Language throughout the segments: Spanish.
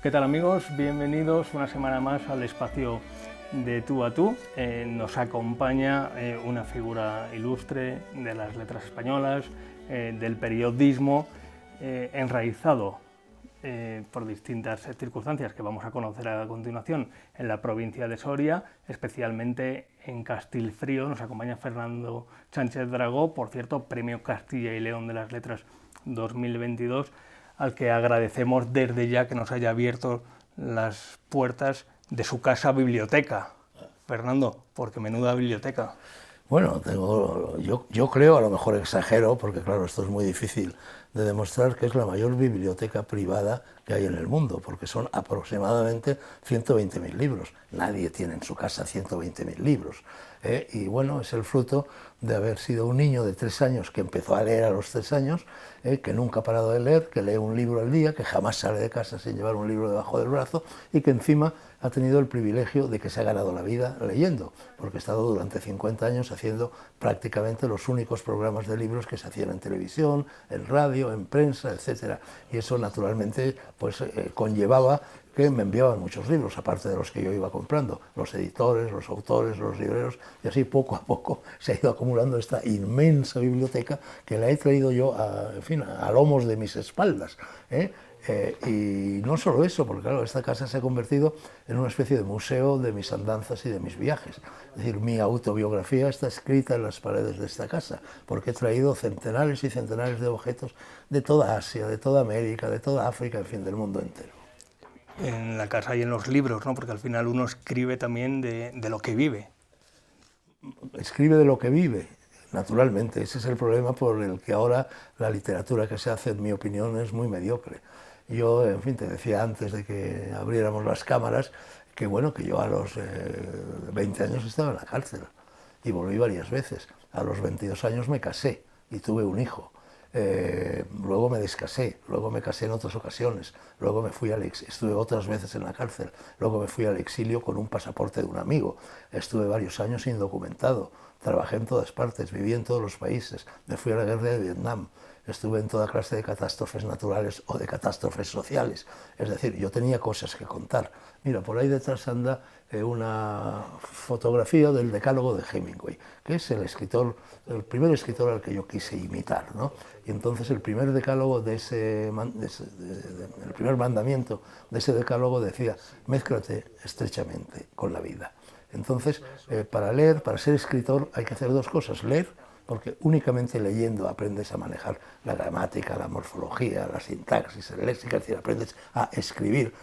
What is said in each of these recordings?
¿Qué tal, amigos? Bienvenidos una semana más al espacio de Tú a Tú. Nos acompaña una figura ilustre de las letras españolas, del periodismo, enraizado por distintas circunstancias que vamos a conocer a continuación en la provincia de Soria, especialmente en Castilfrío. Nos acompaña Fernando Sánchez Dragó, por cierto, Premio Castilla y León de las Letras 2022, al que agradecemos desde ya que nos haya abierto las puertas de su casa biblioteca. Fernando, porque menuda biblioteca. Bueno, yo creo, a lo mejor exagero, porque claro, esto es muy difícil de demostrar, que es la mayor biblioteca privada que hay en el mundo, porque son aproximadamente 120.000 libros. Nadie tiene en su casa 120.000 libros. Y bueno, es el fruto de haber sido un niño de 3 años que empezó a leer a los 3 años, que nunca ha parado de leer, que lee un libro al día, que jamás sale de casa sin llevar un libro debajo del brazo y que encima ha tenido el privilegio de que se ha ganado la vida leyendo, porque ha estado durante 50 años haciendo prácticamente los únicos programas de libros que se hacían en televisión, en radio, en prensa, etc. Y eso naturalmente pues, conllevaba que me enviaban muchos libros, aparte de los que yo iba comprando, los editores, los autores, los libreros, y así poco a poco se ha ido acumulando esta inmensa biblioteca que la he traído yo a lomos de mis espaldas. Y no solo eso, porque claro, esta casa se ha convertido en una especie de museo de mis andanzas y de mis viajes. Es decir, mi autobiografía está escrita en las paredes de esta casa, porque he traído centenares y centenares de objetos de toda Asia, de toda América, de toda África, en fin, del mundo entero. En la casa y en los libros, ¿no? Porque al final uno escribe también de lo que vive. Escribe de lo que vive, naturalmente. Ese es el problema por el que ahora la literatura que se hace, en mi opinión, es muy mediocre. Yo, en fin, te decía antes de que abriéramos las cámaras que, bueno, que yo a los 20 años estaba en la cárcel y volví varias veces. A los 22 años me casé y tuve un hijo. Luego me descasé, luego me casé en otras ocasiones, luego me fui estuve otras veces en la cárcel, luego me fui al exilio con un pasaporte de un amigo, estuve varios años indocumentado, trabajé en todas partes, viví en todos los países, me fui a la guerra de Vietnam, estuve en toda clase de catástrofes naturales o de catástrofes sociales, es decir, yo tenía cosas que contar. Mira, por ahí detrás anda una fotografía del decálogo de Hemingway, que es el primer escritor al que yo quise imitar, ¿no? Y entonces el primer decálogo el primer mandamiento de ese decálogo decía: mézclate estrechamente con la vida. Entonces, para leer, para ser escritor, hay que hacer 2 cosas: leer, porque únicamente leyendo aprendes a manejar la gramática, la morfología, la sintaxis, el léxico, es decir, aprendes a escribir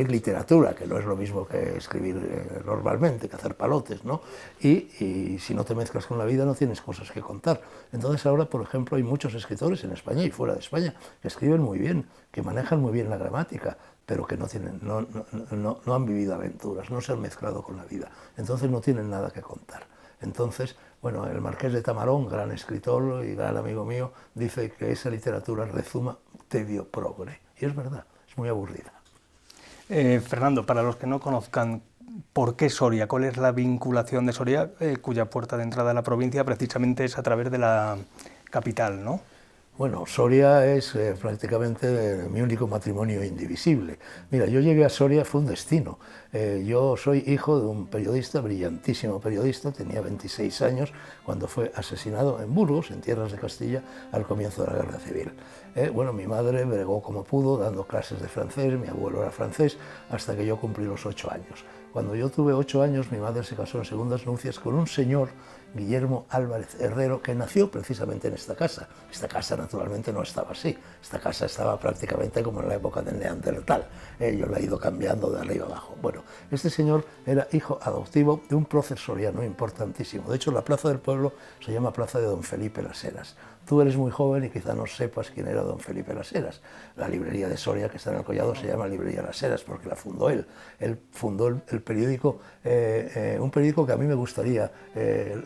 literatura, que no es lo mismo que escribir normalmente, que hacer palotes, ¿no? Y si no te mezclas con la vida no tienes cosas que contar. Entonces ahora, por ejemplo, hay muchos escritores en España y fuera de España que escriben muy bien, que manejan muy bien la gramática, pero que no han vivido aventuras, no se han mezclado con la vida, entonces no tienen nada que contar. Entonces, bueno, el Marqués de Tamarón, gran escritor y gran amigo mío, dice que esa literatura rezuma tedio progre. Y es verdad, es muy aburrida. Fernando, para los que no conozcan, ¿por qué Soria? ¿Cuál es la vinculación de Soria, cuya puerta de entrada a la provincia precisamente es a través de la capital, ¿no? Bueno, Soria es prácticamente mi único matrimonio indivisible. Mira, yo llegué a Soria, fue un destino. Yo soy hijo de un periodista, brillantísimo periodista, tenía 26 años cuando fue asesinado en Burgos, en tierras de Castilla, al comienzo de la Guerra Civil. Bueno, mi madre bregó como pudo, dando clases de francés, mi abuelo era francés, hasta que yo cumplí los 8 años. Cuando yo tuve 8 años, mi madre se casó en segundas nupcias con un señor Guillermo Álvarez Herrero, que nació precisamente en esta casa. Esta casa naturalmente no estaba así, esta casa estaba prácticamente como en la época del Neandertal, yo la he ido cambiando de arriba abajo. Bueno, este señor era hijo adoptivo de un prócer soriano importantísimo. De hecho, la plaza del pueblo se llama Plaza de Don Felipe Las Heras. Tú eres muy joven y quizá no sepas quién era Don Felipe Las Heras. La librería de Soria, que está en el Collado, se llama Librería Las Heras porque la fundó él. Él fundó el periódico, un periódico que a mí me gustaría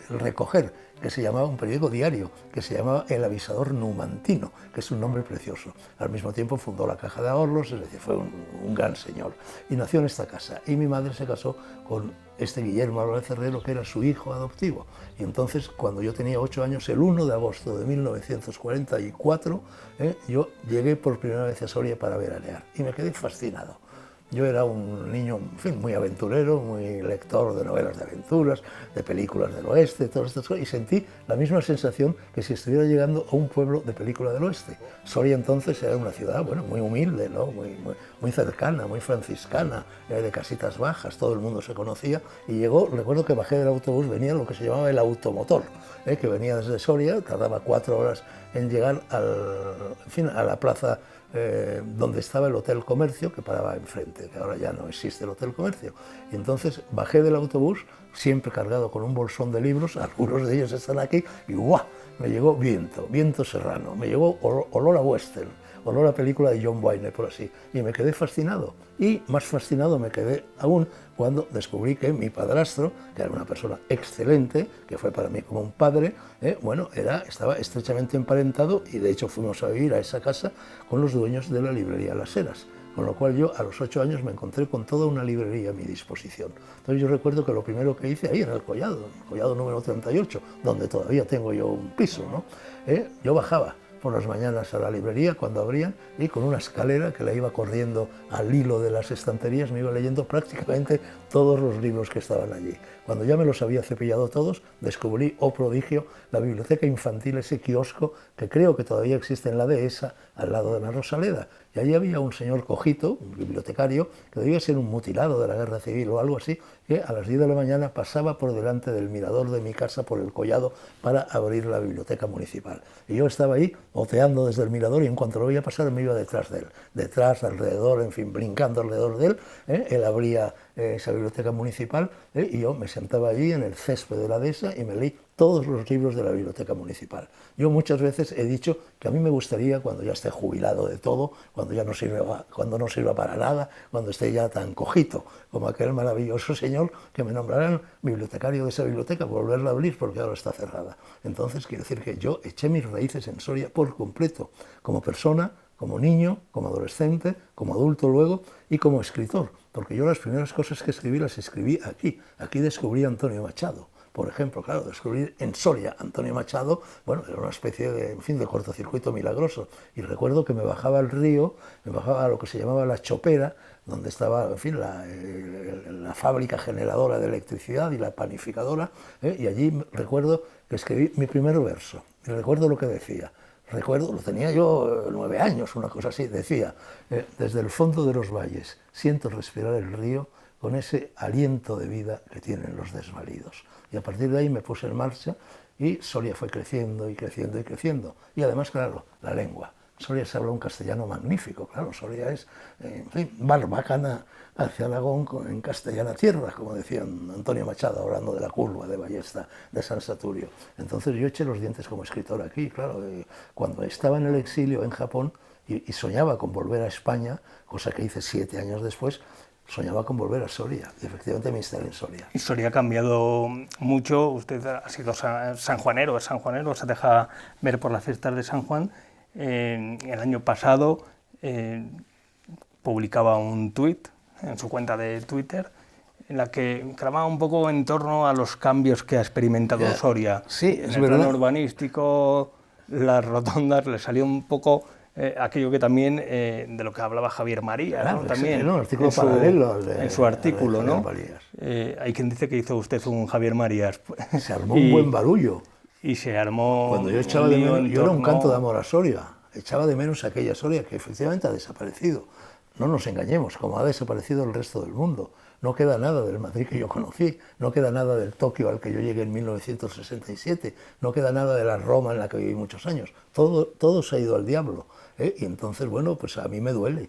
recoger, que se llamaba, un periódico diario, que se llamaba El Avisador Numantino, que es un nombre precioso. Al mismo tiempo fundó la Caja de Ahorros, es decir, fue un gran señor. Y nació en esta casa. Y mi madre se casó con este Guillermo Álvarez Herrero, que era su hijo adoptivo. Y entonces, cuando yo tenía 8 años, el 1 de agosto de 1944, yo llegué por primera vez a Soria para veranear y me quedé fascinado. Yo era un niño, en fin, muy aventurero, muy lector de novelas de aventuras, de películas del oeste, todas estas cosas, y sentí la misma sensación que si estuviera llegando a un pueblo de película del oeste. Soria entonces era una ciudad, bueno, muy humilde, ¿no? muy cercana, muy franciscana, de casitas bajas, todo el mundo se conocía, y llegó, recuerdo que bajé del autobús, venía lo que se llamaba el automotor, que venía desde Soria, tardaba 4 horas en llegar a la plaza donde estaba el Hotel Comercio, que paraba enfrente, que ahora ya no existe el Hotel Comercio. Y entonces bajé del autobús, siempre cargado con un bolsón de libros, algunos de ellos están aquí, y ¡guau! Me llegó viento serrano, me llegó olor a western, olor a película de John Wayne, por así, y me quedé fascinado. Y más fascinado me quedé aún cuando descubrí que mi padrastro, que era una persona excelente, que fue para mí como un padre, bueno, estaba estrechamente emparentado, y de hecho fuimos a vivir a esa casa con los dueños de la librería Las Heras. Con lo cual yo a los 8 años me encontré con toda una librería a mi disposición. Entonces yo recuerdo que lo primero que hice ahí en el Collado número 38, donde todavía tengo yo un piso, ¿no? Yo bajaba por las mañanas a la librería cuando abrían y con una escalera que la iba corriendo al hilo de las estanterías me iba leyendo prácticamente todos los libros que estaban allí. Cuando ya me los había cepillado todos, descubrí, oh prodigio, la biblioteca infantil, ese kiosco que creo que todavía existe en la Dehesa, al lado de la Rosaleda. Y allí había un señor cojito, un bibliotecario, que debía ser un mutilado de la guerra civil o algo así, que a las 10 de la mañana pasaba por delante del mirador de mi casa, por el collado, para abrir la biblioteca municipal. Y yo estaba ahí, oteando desde el mirador, y en cuanto lo veía pasar me iba detrás de él. Detrás, alrededor, en fin, brincando alrededor de él. Él abría esa biblioteca municipal y yo me sentaba allí en el césped de la Dehesa y me leí todos los libros de la biblioteca municipal. Yo muchas veces he dicho que a mí me gustaría, cuando ya esté jubilado de todo, cuando no sirva para nada, cuando esté ya tan cojito como aquel maravilloso señor, que me nombraran bibliotecario de esa biblioteca, volverla a abrir porque ahora está cerrada. Entonces quiero decir que yo eché mis raíces en Soria por completo, como persona, como niño, como adolescente, como adulto luego y como escritor, porque yo las primeras cosas que escribí las escribí aquí. Aquí descubrí a Antonio Machado. Por ejemplo, claro, descubrir en Soria Antonio Machado, bueno, era una especie de, en fin, de cortocircuito milagroso. Y recuerdo que me bajaba al río, me bajaba a lo que se llamaba la Chopera, donde estaba, en fin, la fábrica generadora de electricidad y la panificadora, y allí recuerdo que escribí mi primer verso. Y recuerdo lo que decía. Recuerdo, lo tenía yo 9 años, una cosa así, decía, desde el fondo de los valles siento respirar el río con ese aliento de vida que tienen los desvalidos. Y a partir de ahí me puse en marcha y Soria fue creciendo y creciendo y creciendo. Y además, claro, la lengua. Soria se habla un castellano magnífico, claro, Soria es, en fin, barbacana hacia Aragón en castellana tierra, como decía Antonio Machado, hablando de la curva de Ballesta, de San Saturio. Entonces yo eché los dientes como escritor aquí, claro, cuando estaba en el exilio en Japón y soñaba con volver a España, cosa que hice 7 años después, soñaba con volver a Soria, y efectivamente me instalé en Soria. Y Soria ha cambiado mucho, usted ha sido sanjuanero, se deja ver por las fiestas de San Juan. El año pasado publicaba un tuit en su cuenta de Twitter en la que clamaba un poco en torno a los cambios que ha experimentado Soria. Sí, es en el plano urbanístico, las rotondas, le salió un poco aquello que también de lo que hablaba Javier María, claro, ¿no? También un artículo paralelo en su artículo, ¿no? Hay quien dice que hizo usted un Javier Marías. Se armó un buen barullo. Y se armó. Cuando yo echaba de menos, yo era un canto de amor a Soria, echaba de menos aquella Soria que efectivamente ha desaparecido. No nos engañemos, como ha desaparecido el resto del mundo. no queda nada del Madrid que yo conocí, no queda nada del Tokio al que yo llegué en 1967, no queda nada de la Roma en la que viví muchos años, todo se ha ido al diablo. Y entonces, bueno, pues a mí me duele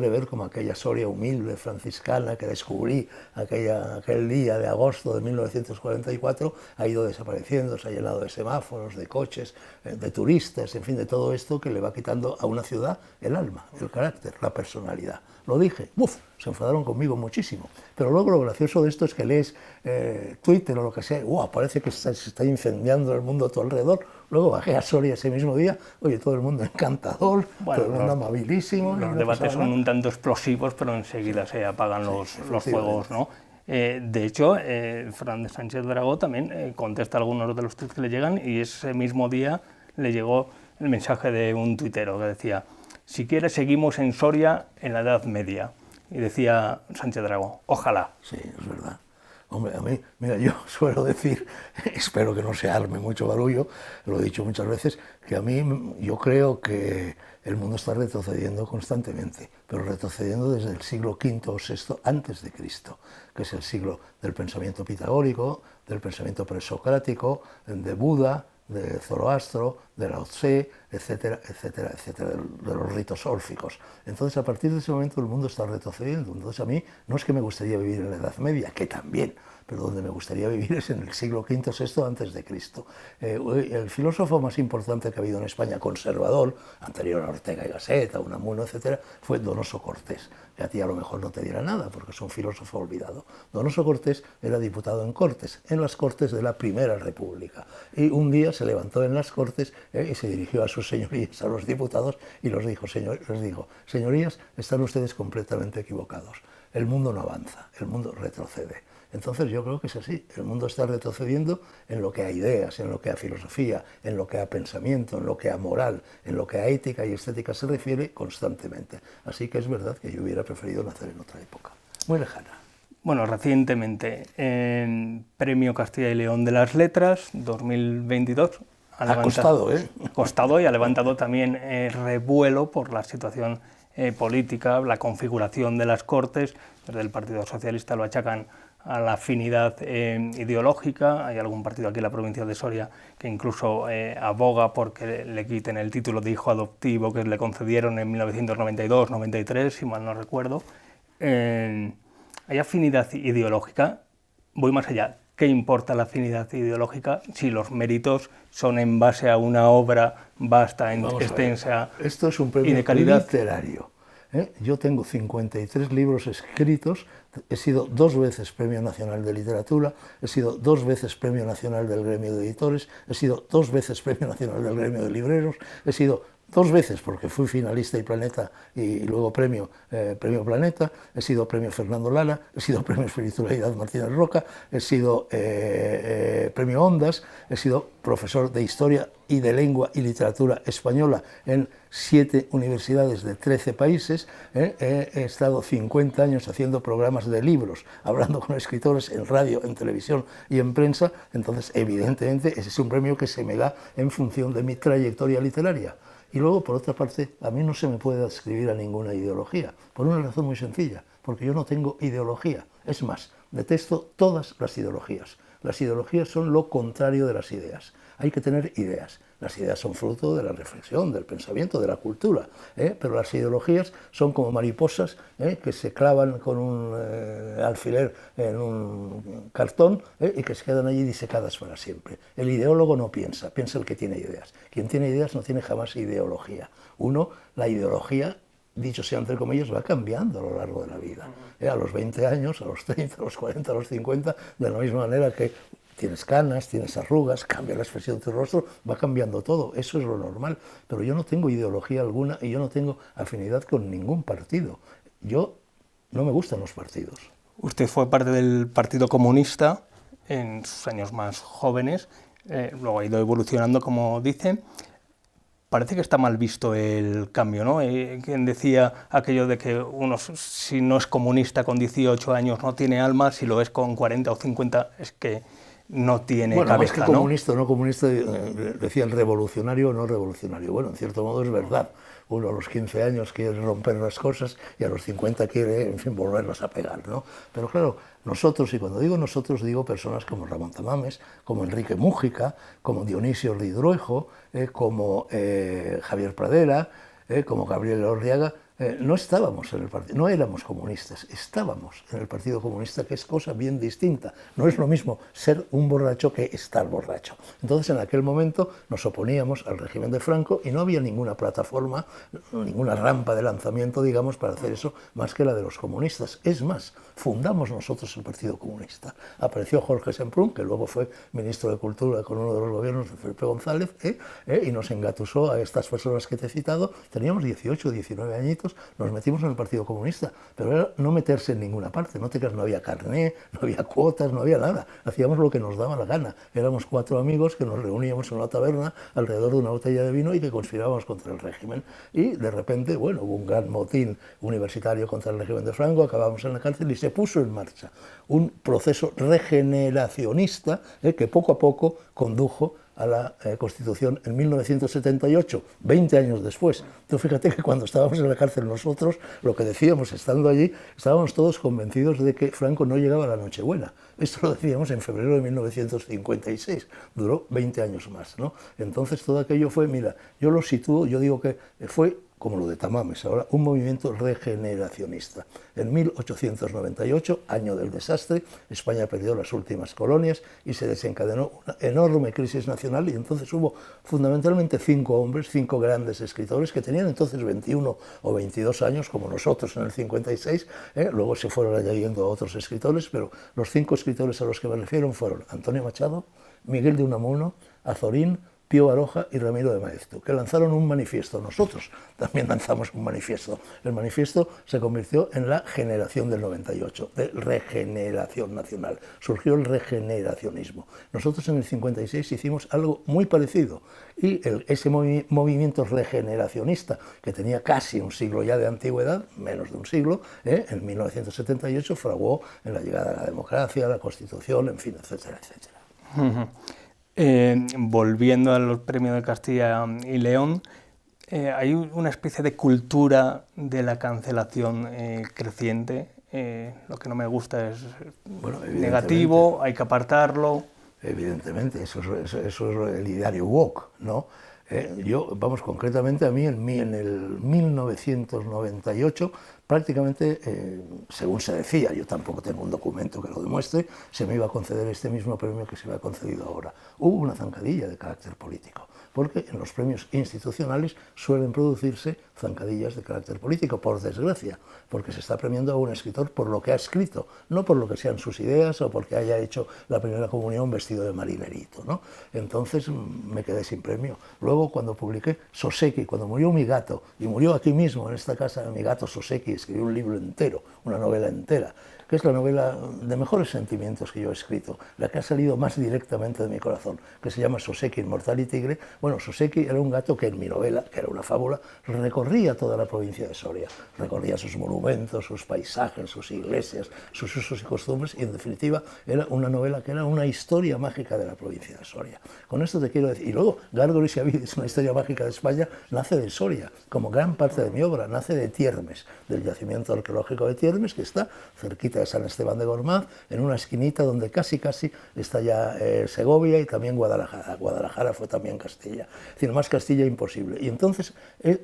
ver como aquella Soria humilde, franciscana, que descubrí aquel día de agosto de 1944, ha ido desapareciendo, se ha llenado de semáforos, de coches, de turistas, en fin, de todo esto que le va quitando a una ciudad el alma, el carácter, la personalidad. Lo dije, se enfadaron conmigo muchísimo. Pero luego lo gracioso de esto es que lees Twitter o lo que sea, parece que se está incendiando el mundo a tu alrededor. Luego bajé a Soria ese mismo día, oye, todo el mundo encantador, todo el mundo amabilísimo. Los debates son un tanto explosivos, pero enseguida se apagan los fuegos, ¿no? De hecho, Fernández Sánchez Dragó también contesta algunos de los tweets que le llegan, y ese mismo día le llegó el mensaje de un tuitero que decía: si quieres seguimos en Soria en la Edad Media. Y decía Sánchez Dragó, ojalá. Sí, es verdad. Hombre, a mí, mira, yo suelo decir, espero que no se arme mucho barullo, lo he dicho muchas veces, que a mí, yo creo que el mundo está retrocediendo constantemente, pero retrocediendo desde el siglo V o VI antes de Cristo, que es el siglo del pensamiento pitagórico, del pensamiento presocrático, de Buda, de Zoroastro, de Lao Tse, etcétera, etcétera, etcétera, de los ritos órficos. Entonces, a partir de ese momento, el mundo está retrocediendo. Entonces, a mí no es que me gustaría vivir en la Edad Media, que también, pero donde me gustaría vivir es en el siglo V o VI antes de Cristo. El filósofo más importante que ha habido en España, conservador, anterior a Ortega y Gasset, a Unamuno, etcétera, fue Donoso Cortés, que a ti a lo mejor no te dirá nada, porque es un filósofo olvidado. Donoso Cortés era diputado en Cortes, en las Cortes de la Primera República, y un día se levantó en las Cortes y se dirigió a sus señorías, a los diputados, y les dijo, señorías, están ustedes completamente equivocados. El mundo no avanza, el mundo retrocede. Entonces yo creo que es así, el mundo está retrocediendo en lo que a ideas, en lo que a filosofía, en lo que a pensamiento, en lo que a moral, en lo que a ética y estética se refiere constantemente. Así que es verdad que yo hubiera preferido nacer en otra época, muy lejana. Bueno, recientemente, en Premio Castilla y León de las Letras, 2022, ha costado, ¿eh? Costado, y ha levantado también revuelo por la situación política, la configuración de las Cortes. Desde el Partido Socialista lo achacan a la afinidad ideológica. Hay algún partido aquí en la provincia de Soria que incluso aboga porque le quiten el título de hijo adoptivo que le concedieron en 1992-93, si mal no recuerdo. Hay afinidad ideológica. Voy más allá. ¿Qué importa la afinidad ideológica si los méritos son en base a una obra vasta, extensa y de calidad? Esto es un premio literario. Yo tengo 53 libros escritos, he sido 2 veces Premio Nacional de Literatura, he sido 2 veces Premio Nacional del Gremio de Editores, he sido 2 veces Premio Nacional del Gremio de Libreros, he sido 2 veces, porque fui finalista y Planeta y luego premio Planeta, he sido premio Fernando Lara, he sido premio Espiritualidad Martínez Roca, he sido premio Ondas, he sido profesor de Historia y de Lengua y Literatura Española en 7 universidades de 13 países, he estado 50 años haciendo programas de libros, hablando con escritores en radio, en televisión y en prensa. Entonces, evidentemente, ese es un premio que se me da en función de mi trayectoria literaria. Y luego, por otra parte, a mí no se me puede adscribir a ninguna ideología, por una razón muy sencilla, porque yo no tengo ideología. Es más, detesto todas las ideologías. Las ideologías son lo contrario de las ideas. Hay que tener ideas. Las ideas son fruto de la reflexión, del pensamiento, de la cultura, pero las ideologías son como mariposas que se clavan con un alfiler en un cartón y que se quedan allí disecadas para siempre. El ideólogo no piensa, piensa el que tiene ideas. Quien tiene ideas no tiene jamás ideología. La ideología, dicho sea entre comillas, va cambiando a lo largo de la vida. A los 20 años, a los 30, a los 40, a los 50, de la misma manera que tienes canas, tienes arrugas, cambia la expresión de tu rostro, va cambiando todo, eso es lo normal. Pero yo no tengo ideología alguna y yo no tengo afinidad con ningún partido. No me gustan los partidos. Usted fue parte del Partido Comunista en sus años más jóvenes, luego ha ido evolucionando, como dicen. Parece que está mal visto el cambio, ¿no? Quien decía aquello de que uno, si no es comunista con 18 años, no tiene alma, si lo es con 40 o 50, es que no tiene bueno, cabeza, más que comunista o no comunista, decían revolucionario o no revolucionario. Bueno, en cierto modo es verdad. Uno a los 15 años quiere romper las cosas y a los 50 quiere, en fin, volverlas a pegar, ¿no? Pero claro, nosotros, y cuando digo nosotros, digo personas como Ramón Tamames, como Enrique Mújica, como Dionisio Ridruejo, como Javier Pradera, como Gabriel Orriaga. No estábamos en el partido, no éramos comunistas, estábamos en el Partido Comunista, que es cosa bien distinta. No es lo mismo ser un borracho que estar borracho. Entonces, en aquel momento nos oponíamos al régimen de Franco y no había ninguna plataforma, ninguna rampa de lanzamiento, digamos, para hacer eso, más que la de los comunistas. Es más, fundamos nosotros el Partido Comunista. Apareció Jorge Semprún, que luego fue ministro de Cultura con uno de los gobiernos de Felipe González, y nos engatusó a estas personas que te he citado. Teníamos 18, 19 añitos, nos metimos en el Partido Comunista, pero era no meterse en ninguna parte, no te creas, no había carné, no había cuotas, no había nada, hacíamos lo que nos daba la gana. Éramos 4 amigos que nos reuníamos en una taberna alrededor de una botella de vino y que conspirábamos contra el régimen. Y de repente, bueno, hubo un gran motín universitario contra el régimen de Franco, acabamos en la cárcel y se puso en marcha un proceso regeneracionista que poco a poco condujo a la Constitución en 1978, 20 años después. Tú fíjate que cuando estábamos en la cárcel nosotros, lo que decíamos estando allí, estábamos todos convencidos de que Franco no llegaba a la Nochebuena. Esto lo decíamos en febrero de 1956, duró 20 años más, ¿no? Entonces todo aquello fue, mira, yo lo sitúo, yo digo que fue como lo de Tamames ahora, un movimiento regeneracionista. En 1898, año del desastre, España perdió las últimas colonias y se desencadenó una enorme crisis nacional y entonces hubo fundamentalmente 5 hombres, 5 grandes escritores que tenían entonces 21 o 22 años, como nosotros en el 56, luego se fueron añadiendo a otros escritores, pero los 5 escritores a los que me refiero fueron Antonio Machado, Miguel de Unamuno, Azorín, Pío Baroja y Ramiro de Maeztu, que lanzaron un manifiesto. Nosotros también lanzamos un manifiesto. El manifiesto se convirtió en la generación del 98, de regeneración nacional. Surgió el regeneracionismo. Nosotros en el 56 hicimos algo muy parecido y ese movimiento regeneracionista, que tenía casi un siglo ya de antigüedad, menos de un siglo, en 1978 fraguó en la llegada de la democracia, la Constitución, en fin, etcétera, etcétera. Volviendo a los premios de Castilla y León, hay una especie de cultura de la cancelación creciente. Lo que no me gusta es negativo, hay que apartarlo. Evidentemente, eso es el ideario woke, ¿no? Vamos, concretamente a mí en el 1998, prácticamente, según se decía, yo tampoco tengo un documento que lo demuestre, se me iba a conceder este mismo premio que se me ha concedido ahora. Hubo una zancadilla de carácter político, porque en los premios institucionales suelen producirse zancadillas de carácter político, por desgracia, porque se está premiando a un escritor por lo que ha escrito, no por lo que sean sus ideas o porque haya hecho la primera comunión vestido de marinerito, ¿no? Entonces me quedé sin premio. Luego, cuando publiqué Soseki, cuando murió mi gato, y murió aquí mismo, en esta casa, mi gato Soseki, escribió un libro entero, una novela entera, que es la novela de mejores sentimientos que yo he escrito, la que ha salido más directamente de mi corazón, que se llama Soseki, Inmortal y Tigre. Bueno, Soseki era un gato que en mi novela, que era una fábula, recorría toda la provincia de Soria, recorría sus monumentos, sus paisajes, sus iglesias, sus usos y costumbres, y en definitiva era una novela que era una historia mágica de la provincia de Soria. Con esto te quiero decir, y luego Gárgoles y Avidis, una historia mágica de España, nace de Soria, como gran parte de mi obra, nace de Tiermes, del yacimiento arqueológico de Tiermes, que está cerquita de San Esteban de Gormaz, en una esquinita donde casi está ya Segovia y también Guadalajara. Guadalajara fue también Castilla. Es decir, más Castilla imposible. Y entonces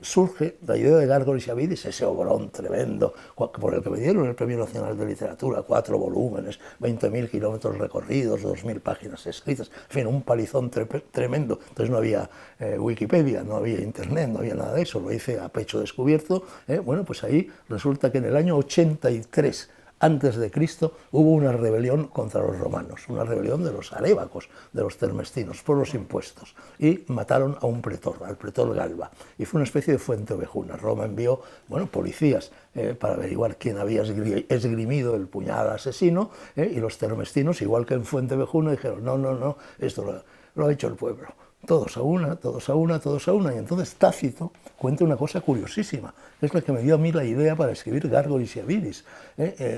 surge la idea de Gárgoles y Avidis, ese obrón tremendo, por el que me dieron el Premio Nacional de Literatura, 4 volúmenes, 20.000 kilómetros recorridos, 2.000 páginas escritas, en fin, un palizón tremendo. Entonces no había Wikipedia, no había Internet, no había nada de eso, lo hice a pecho descubierto. Bueno, pues ahí resulta que en el año 83 antes de Cristo hubo una rebelión contra los romanos, una rebelión de los arébacos, de los termestinos, por los impuestos, y mataron a un pretor, al pretor Galba, y fue una especie de fuente ovejuna. Roma envió, bueno, policías para averiguar quién había esgrimido el puñal asesino, y los termestinos, igual que en Fuente Ovejuna, dijeron, no, esto lo ha hecho el pueblo. Todos a una, todos a una, todos a una. Y entonces Tácito cuenta una cosa curiosísima, que es la que me dio a mí la idea para escribir Gárgolis y Avidis.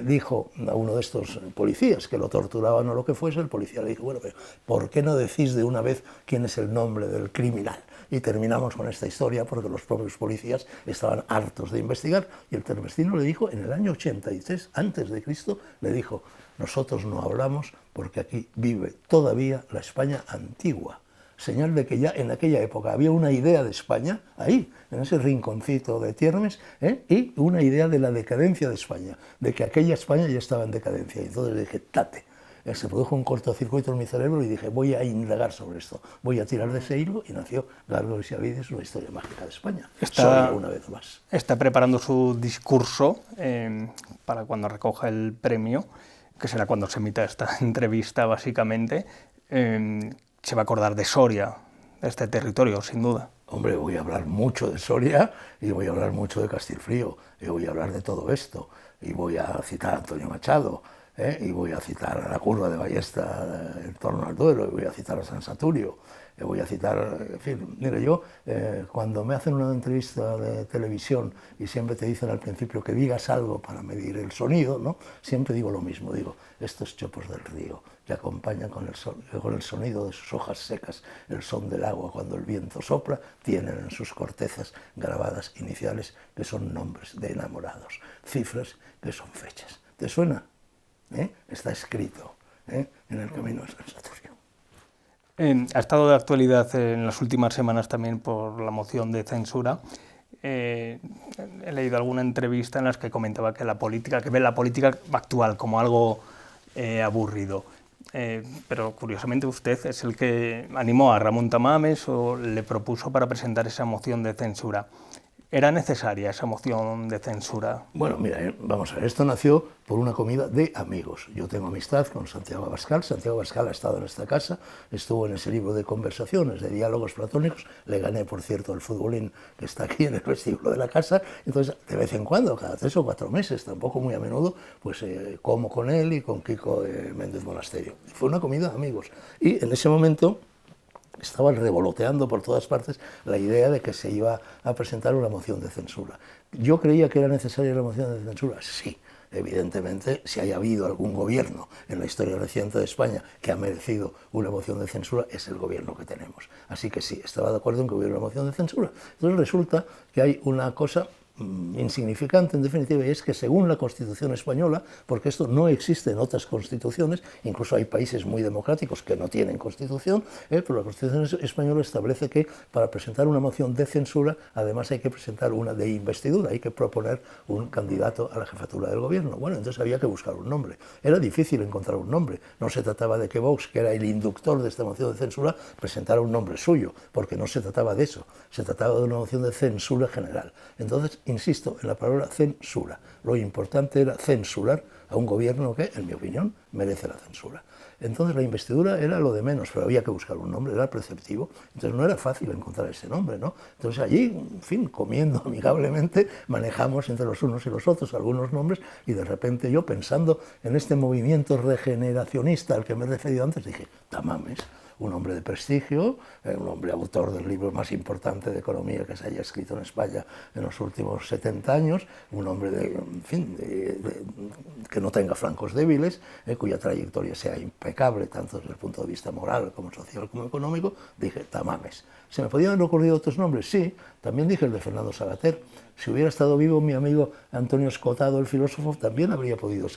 Dijo a uno de estos policías que lo torturaban o lo que fuese, el policía le dijo, bueno, pero ¿por qué no decís de una vez quién es el nombre del criminal? Y terminamos con esta historia porque los propios policías estaban hartos de investigar y el Termestino le dijo, en el año 83 a.C., le dijo, nosotros no hablamos porque aquí vive todavía la España antigua. Señal de que ya en aquella época había una idea de España, ahí, en ese rinconcito de Tiermes, y una idea de la decadencia de España, de que aquella España ya estaba en decadencia. Y entonces le dije, tate. Se produjo un cortocircuito en mi cerebro y dije, voy a indagar sobre esto, voy a tirar de ese hilo, y nació Gárgolis y Avidis, una historia mágica de España. Soria, una vez más. Está preparando su discurso para cuando recoja el premio, que será cuando se emita esta entrevista, básicamente. Se va a acordar de Soria, de este territorio, sin duda. Hombre, voy a hablar mucho de Soria y voy a hablar mucho de Castilfrío, y voy a hablar de todo esto, y voy a citar a Antonio Machado, y voy a citar a la curva de Ballesta en torno al Duero, y voy a citar a San Saturio, y voy a citar, en fin, mire, yo cuando me hacen una entrevista de televisión y siempre te dicen al principio que digas algo para medir el sonido, ¿no? Siempre digo lo mismo, digo, estos chopos del río que acompañan con el sonido de sus hojas secas, el son del agua cuando el viento sopla, tienen en sus cortezas grabadas iniciales que son nombres de enamorados, cifras que son fechas. ¿Te suena? Está escrito en el camino de San Saturio. Ha estado de actualidad en las últimas semanas también por la moción de censura. He leído alguna entrevista en las que comentaba que ve la política actual como algo aburrido. Pero curiosamente usted es el que animó a Ramón Tamames o le propuso para presentar esa moción de censura. ¿Era necesaria esa moción de censura? Bueno, mira, vamos a ver, esto nació por una comida de amigos. Yo tengo amistad con Santiago Abascal. Santiago Abascal ha estado en esta casa, estuvo en ese libro de conversaciones, de diálogos platónicos. Le gané, por cierto, al futbolín que está aquí en el vestíbulo de la casa. Entonces, de vez en cuando, cada 3 o 4 meses, tampoco muy a menudo, pues como con él y con Kiko Méndez Monasterio. Fue una comida de amigos. Y en ese momento estaba revoloteando por todas partes la idea de que se iba a presentar una moción de censura. ¿Yo creía que era necesaria la moción de censura? Sí, evidentemente, si haya habido algún gobierno en la historia reciente de España que ha merecido una moción de censura, es el gobierno que tenemos. Así que sí, estaba de acuerdo en que hubiera una moción de censura. Entonces resulta que hay una cosa insignificante en definitiva, y es que según la Constitución española, porque esto no existe en otras constituciones, incluso hay países muy democráticos que no tienen constitución, pero la Constitución española establece que para presentar una moción de censura además hay que presentar una de investidura, hay que proponer un candidato a la jefatura del gobierno. Bueno, entonces había que buscar un nombre. Era difícil encontrar un nombre, no se trataba de que Vox, que era el inductor de esta moción de censura, presentara un nombre suyo, porque no se trataba de eso, se trataba de una moción de censura general. Entonces, insisto en la palabra censura. Lo importante era censurar a un gobierno que, en mi opinión, merece la censura. Entonces la investidura era lo de menos, pero había que buscar un nombre, era preceptivo, entonces no era fácil encontrar ese nombre, ¿no? Entonces allí, en fin, comiendo amigablemente, manejamos entre los unos y los otros algunos nombres, y de repente yo, pensando en este movimiento regeneracionista al que me he referido antes, dije, Tamames, un hombre de prestigio, un hombre autor del libro más importante de economía que se haya escrito en España en los últimos 70 años, un hombre que no tenga flancos débiles, cuya trayectoria sea impecable, tanto desde el punto de vista moral como social como económico. Dije, Tamames. ¿Se me podían haber ocurrido otros nombres? Sí, también dije el de Fernando Savater. Si hubiera estado vivo mi amigo Antonio Escotado, el filósofo, también habría podido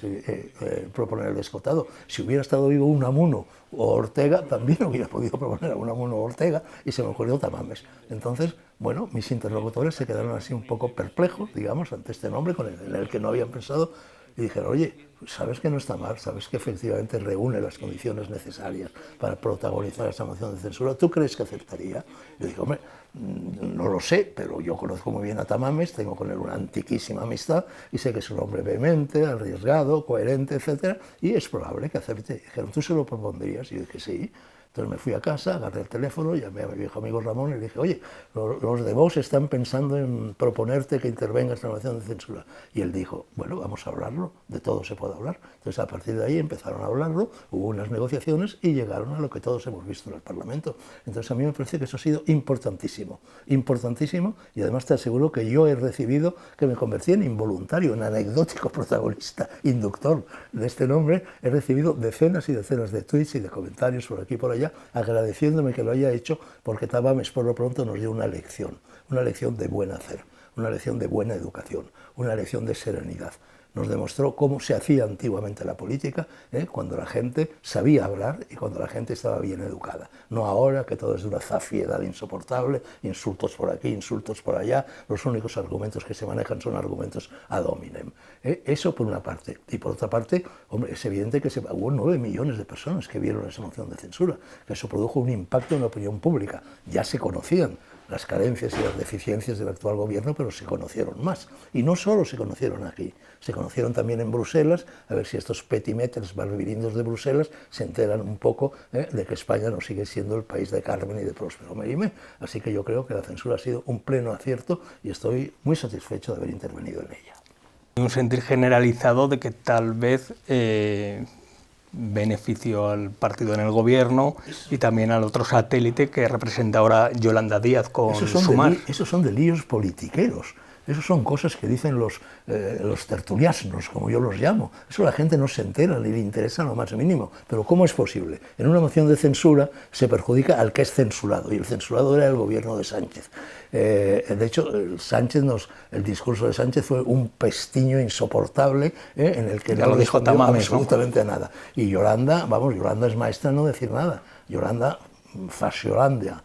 proponer el de Escotado. Si hubiera estado vivo Unamuno o Ortega, también hubiera podido proponer a Unamuno o Ortega, y se me ocurrió Tamames. Entonces, bueno, mis interlocutores se quedaron así un poco perplejos, digamos, ante este nombre en el que no habían pensado, y dijeron, oye, sabes que no está mal, sabes que efectivamente reúne las condiciones necesarias para protagonizar esa moción de censura, ¿tú crees que aceptaría? Yo dije, hombre, no lo sé, pero yo conozco muy bien a Tamames, tengo con él una antiquísima amistad y sé que es un hombre vehemente, arriesgado, coherente, etcétera, y es probable que acepte. Dijeron, ¿tú se lo propondrías? Y yo dije, sí. Entonces me fui a casa, agarré el teléfono, llamé a mi viejo amigo Ramón y le dije, oye, los de Vox están pensando en proponerte que intervengas en la moción de censura. Y él dijo, bueno, vamos a hablarlo, de todo se puede hablar. Entonces a partir de ahí empezaron a hablarlo, hubo unas negociaciones y llegaron a lo que todos hemos visto en el Parlamento. Entonces a mí me parece que eso ha sido importantísimo, importantísimo, y además te aseguro que yo he recibido, que me convertí en involuntario, en anecdótico protagonista, inductor de este nombre, he recibido decenas y decenas de tweets y de comentarios por aquí y por allá, agradeciéndome que lo haya hecho, porque Tabames por lo pronto nos dio una lección de buen hacer, una lección de buena educación, una lección de serenidad. Nos demostró cómo se hacía antiguamente la política, cuando la gente sabía hablar y cuando la gente estaba bien educada. No ahora, que todo es de una zafiedad insoportable, insultos por aquí, insultos por allá, los únicos argumentos que se manejan son argumentos ad hominem. Eso por una parte. Y por otra parte, hombre, es evidente que hubo 9 millones de personas que vieron esa moción de censura, que eso produjo un impacto en la opinión pública. Ya se conocían las carencias y las deficiencias del actual gobierno, pero se conocieron más. Y no solo se conocieron aquí, se conocieron también en Bruselas, a ver si estos petimetres barbirindos de Bruselas se enteran un poco de que España no sigue siendo el país de Carmen y de Próspero Mérimée. Así que yo creo que la censura ha sido un pleno acierto y estoy muy satisfecho de haber intervenido en ella. Un sentir generalizado de que tal vez benefició al partido en el gobierno y también al otro satélite que representa ahora Yolanda Díaz con Sumar. Esos son delirios politiqueros. Esas son cosas que dicen los tertuliasnos, como yo los llamo. Eso la gente no se entera ni le interesa lo más mínimo. Pero ¿cómo es posible? En una moción de censura se perjudica al que es censurado, y el censurado era el gobierno de Sánchez. De hecho, el discurso de Sánchez fue un pestiño insoportable, en el que no dijo absolutamente nada. Y Yolanda, Yolanda es maestra en no decir nada. Yolanda, fasionaria,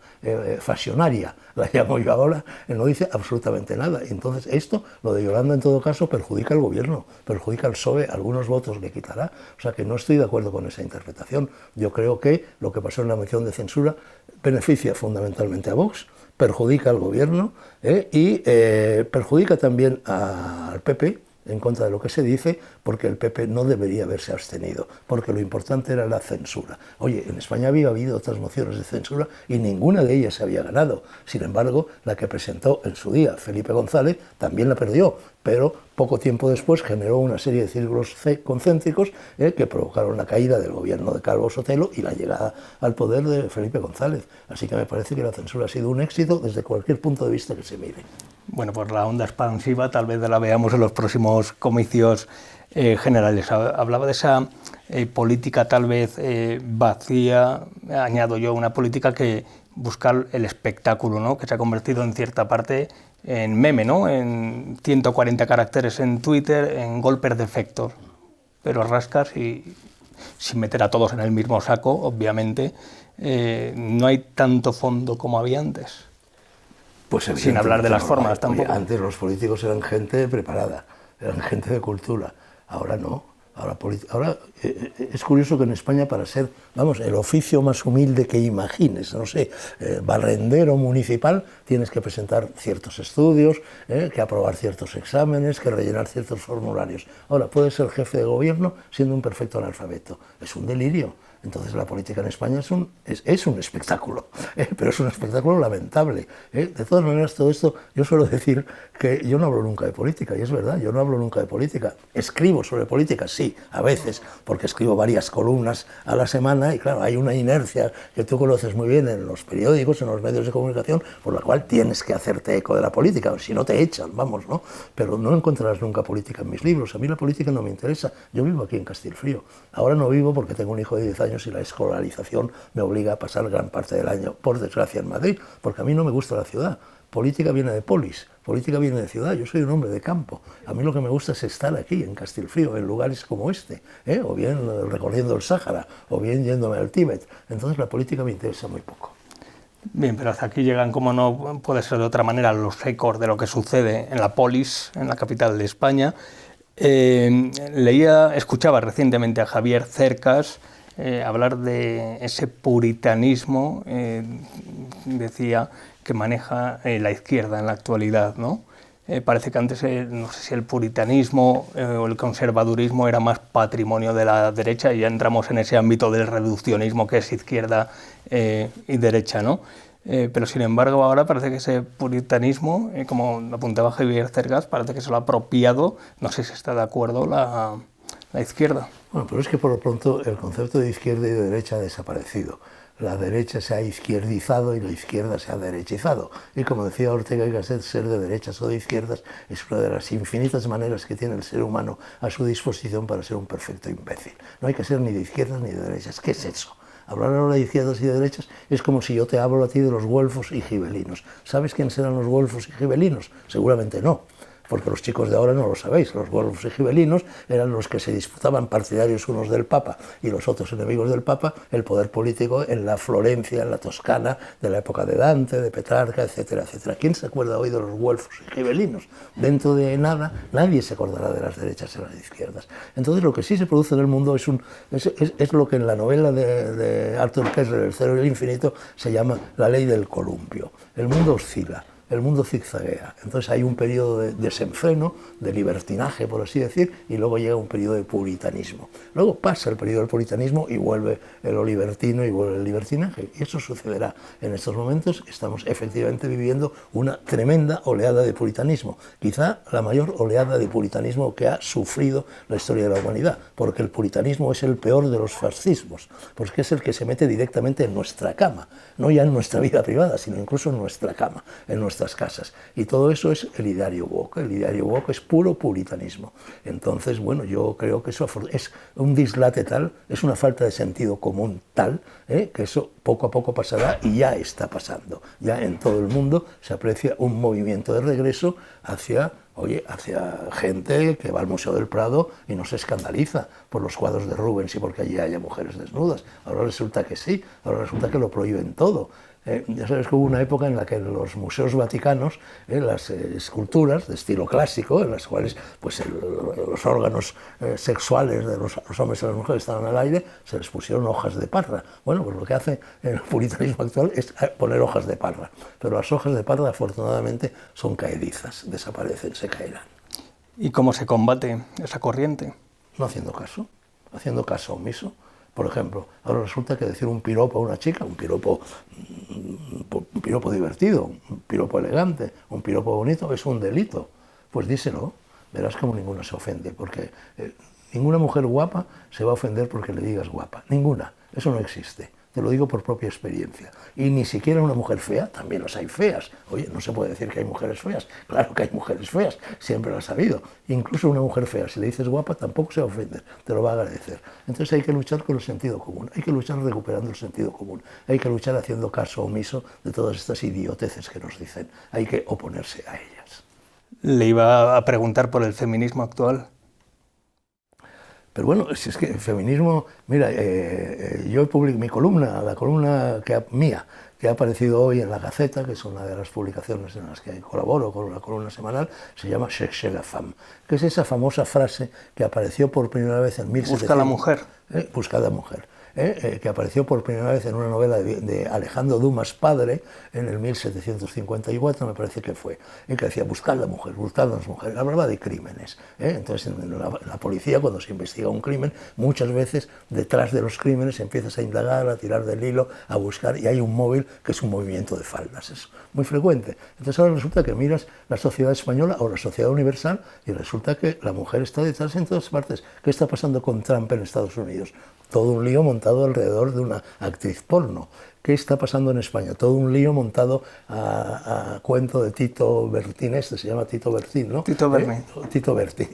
la llamo yo ahora, no dice absolutamente nada. Entonces lo de Yolanda en todo caso perjudica al gobierno, perjudica al PSOE, algunos votos le quitará. O sea que no estoy de acuerdo con esa interpretación. Yo creo que lo que pasó en la moción de censura beneficia fundamentalmente a Vox, perjudica al gobierno y perjudica también al PP, en contra de lo que se dice, porque el PP no debería haberse abstenido, porque lo importante era la censura. Oye, en España había habido otras mociones de censura y ninguna de ellas se había ganado. Sin embargo, la que presentó en su día Felipe González también la perdió, pero poco tiempo después generó una serie de círculos concéntricos que provocaron la caída del gobierno de Calvo Sotelo y la llegada al poder de Felipe González. Así que me parece que la censura ha sido un éxito desde cualquier punto de vista que se mire. Bueno, pues la onda expansiva tal vez la veamos en los próximos comicios generales. Hablaba de esa política tal vez vacía, añado yo, una política que busca el espectáculo, ¿no? Que se ha convertido en cierta parte en meme, ¿no? En 140 caracteres en Twitter, en golpes de efectos, pero rascas y sin meter a todos en el mismo saco, obviamente, no hay tanto fondo como había antes. Pues sin hablar de las formas tampoco. Oye, antes los políticos eran gente preparada, eran gente de cultura, ahora no. Ahora es curioso que en España, para ser, el oficio más humilde que imagines, no sé, barrendero municipal, tienes que presentar ciertos estudios, que aprobar ciertos exámenes, que rellenar ciertos formularios. Ahora, puedes ser jefe de gobierno siendo un perfecto analfabeto. Es un delirio. Entonces la política en España es un espectáculo, pero es un espectáculo lamentable. De todas maneras, todo esto, yo suelo decir que yo no hablo nunca de política, y es verdad, yo no hablo nunca de política. Escribo sobre política, sí, a veces, porque escribo varias columnas a la semana, y claro, hay una inercia que tú conoces muy bien en los periódicos, en los medios de comunicación, por la cual tienes que hacerte eco de la política, si no te echan, ¿no? Pero no encontrarás nunca política en mis libros. A mí la política no me interesa. Yo vivo aquí en Castilfrío. Ahora no vivo porque tengo un hijo de 10 años y la escolarización me obliga a pasar gran parte del año, por desgracia, en Madrid, porque a mí no me gusta la ciudad. Política viene de polis, política viene de ciudad. Yo soy un hombre de campo. A mí lo que me gusta es estar aquí, en Castilfrío, en lugares como este, o bien recorriendo el Sáhara, o bien yéndome al Tíbet. Entonces la política me interesa muy poco. Bien, pero hasta aquí llegan, como no puede ser de otra manera, los ecos de lo que sucede en la polis, en la capital de España. Escuchaba recientemente a Javier Cercas hablar de ese puritanismo, decía, que maneja la izquierda en la actualidad, ¿no? Parece que antes, no sé si el puritanismo o el conservadurismo era más patrimonio de la derecha, y ya entramos en ese ámbito del reduccionismo que es izquierda y derecha, ¿no? Pero sin embargo ahora parece que ese puritanismo, como apuntaba Javier Cercas, parece que se lo ha apropiado, no sé si está de acuerdo la izquierda. Bueno, pero es que por lo pronto el concepto de izquierda y de derecha ha desaparecido. La derecha se ha izquierdizado y la izquierda se ha derechizado. Y como decía Ortega y Gasset, ser de derechas o de izquierdas es una de las infinitas maneras que tiene el ser humano a su disposición para ser un perfecto imbécil. No hay que ser ni de izquierdas ni de derechas. ¿Qué es eso? Hablar ahora de izquierdas y de derechas es como si yo te hablo a ti de los güelfos y gibelinos. ¿Sabes quiénes eran los güelfos y gibelinos? Seguramente no, porque los chicos de ahora no lo sabéis. Los güelfos y gibelinos eran los que se disputaban, partidarios unos del Papa y los otros enemigos del Papa, el poder político en la Florencia, en la Toscana, de la época de Dante, de Petrarca, etcétera, etcétera. ¿Quién se acuerda hoy de los güelfos y gibelinos? Dentro de nada, nadie se acordará de las derechas y las izquierdas. Entonces, lo que sí se produce en el mundo es lo que en la novela de Arthur Koestler, El cero y el infinito, se llama la ley del columpio. El mundo oscila. El mundo zigzaguea, entonces hay un periodo de desenfreno, de libertinaje, por así decir, y luego llega un periodo de puritanismo. Luego pasa el periodo del puritanismo y vuelve lo libertino y vuelve el libertinaje. Y eso sucederá en estos momentos. Estamos efectivamente viviendo una tremenda oleada de puritanismo, quizá la mayor oleada de puritanismo que ha sufrido la historia de la humanidad, porque el puritanismo es el peor de los fascismos, porque es el que se mete directamente en nuestra cama, no ya en nuestra vida privada, sino incluso en nuestra cama, en nuestras casas. Y todo eso es el ideario woke. El ideario woke es puro puritanismo. Entonces, bueno, yo creo que eso es un dislate tal, es una falta de sentido común tal, que eso poco a poco pasará y ya está pasando. Ya en todo el mundo se aprecia un movimiento de regreso hacia gente que va al Museo del Prado y no se escandaliza por los cuadros de Rubens y porque allí haya mujeres desnudas. Ahora resulta que sí, ahora resulta que lo prohíben todo. Ya sabes que hubo una época en la que en los museos vaticanos, las esculturas de estilo clásico, en las cuales pues, los órganos sexuales de los hombres y las mujeres estaban al aire, se les pusieron hojas de parra. Bueno, pues lo que hace el puritanismo actual es poner hojas de parra, pero las hojas de parra afortunadamente son caedizas, desaparecen, se caerán. ¿Y cómo se combate esa corriente? No haciendo caso omiso. Por ejemplo, ahora resulta que decir un piropo a una chica, un piropo divertido, un piropo elegante, un piropo bonito, es un delito. Pues díselo, verás como ninguna se ofende, porque ninguna mujer guapa se va a ofender porque le digas guapa, ninguna, eso no existe. Te lo digo por propia experiencia. Y ni siquiera una mujer fea, también las hay feas. Oye, no se puede decir que hay mujeres feas. Claro que hay mujeres feas, siempre las ha habido. Incluso una mujer fea, si le dices guapa, tampoco se va a ofender, te lo va a agradecer. Entonces hay que luchar con el sentido común, hay que luchar recuperando el sentido común, hay que luchar haciendo caso omiso de todas estas idioteces que nos dicen. Hay que oponerse a ellas. Le iba a preguntar por el feminismo actual. Pero bueno, si es que el feminismo, mira, yo publico mi columna, la columna mía, que ha aparecido hoy en La Gaceta, que es una de las publicaciones en las que colaboro con una columna semanal, se llama Cherchez la femme, que es esa famosa frase que apareció por primera vez en 1700. Busca la mujer. Busca la mujer. Que apareció por primera vez en una novela de Alejandro Dumas padre, en el 1754, me parece que fue, que decía, buscad la mujer, buscad las mujeres, hablaba de crímenes. Entonces, en la policía, cuando se investiga un crimen, muchas veces detrás de los crímenes empiezas a indagar, a tirar del hilo, a buscar, y hay un móvil que es un movimiento de faldas, es muy frecuente. Entonces ahora resulta que miras la sociedad española o la sociedad universal y resulta que la mujer está detrás en todas partes. ¿Qué está pasando con Trump en Estados Unidos? Todo un lío montado alrededor de una actriz porno. ¿Qué está pasando en España? Todo un lío montado a cuento de Tito Bertín, se llama Tito Bertín, ¿no? Tito Bertín. Tito Bertín.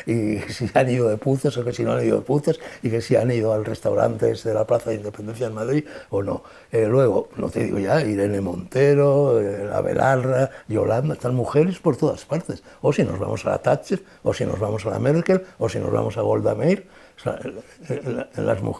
Y si han ido de putas o que si no han ido de putas, y que si han ido al restaurante de la Plaza de Independencia en Madrid o no. Luego, no te digo ya, Irene Montero, Abelarra, Yolanda, están mujeres por todas partes. O si nos vamos a la Thatcher, o si nos vamos a la Merkel, o si nos vamos a Golda Meir,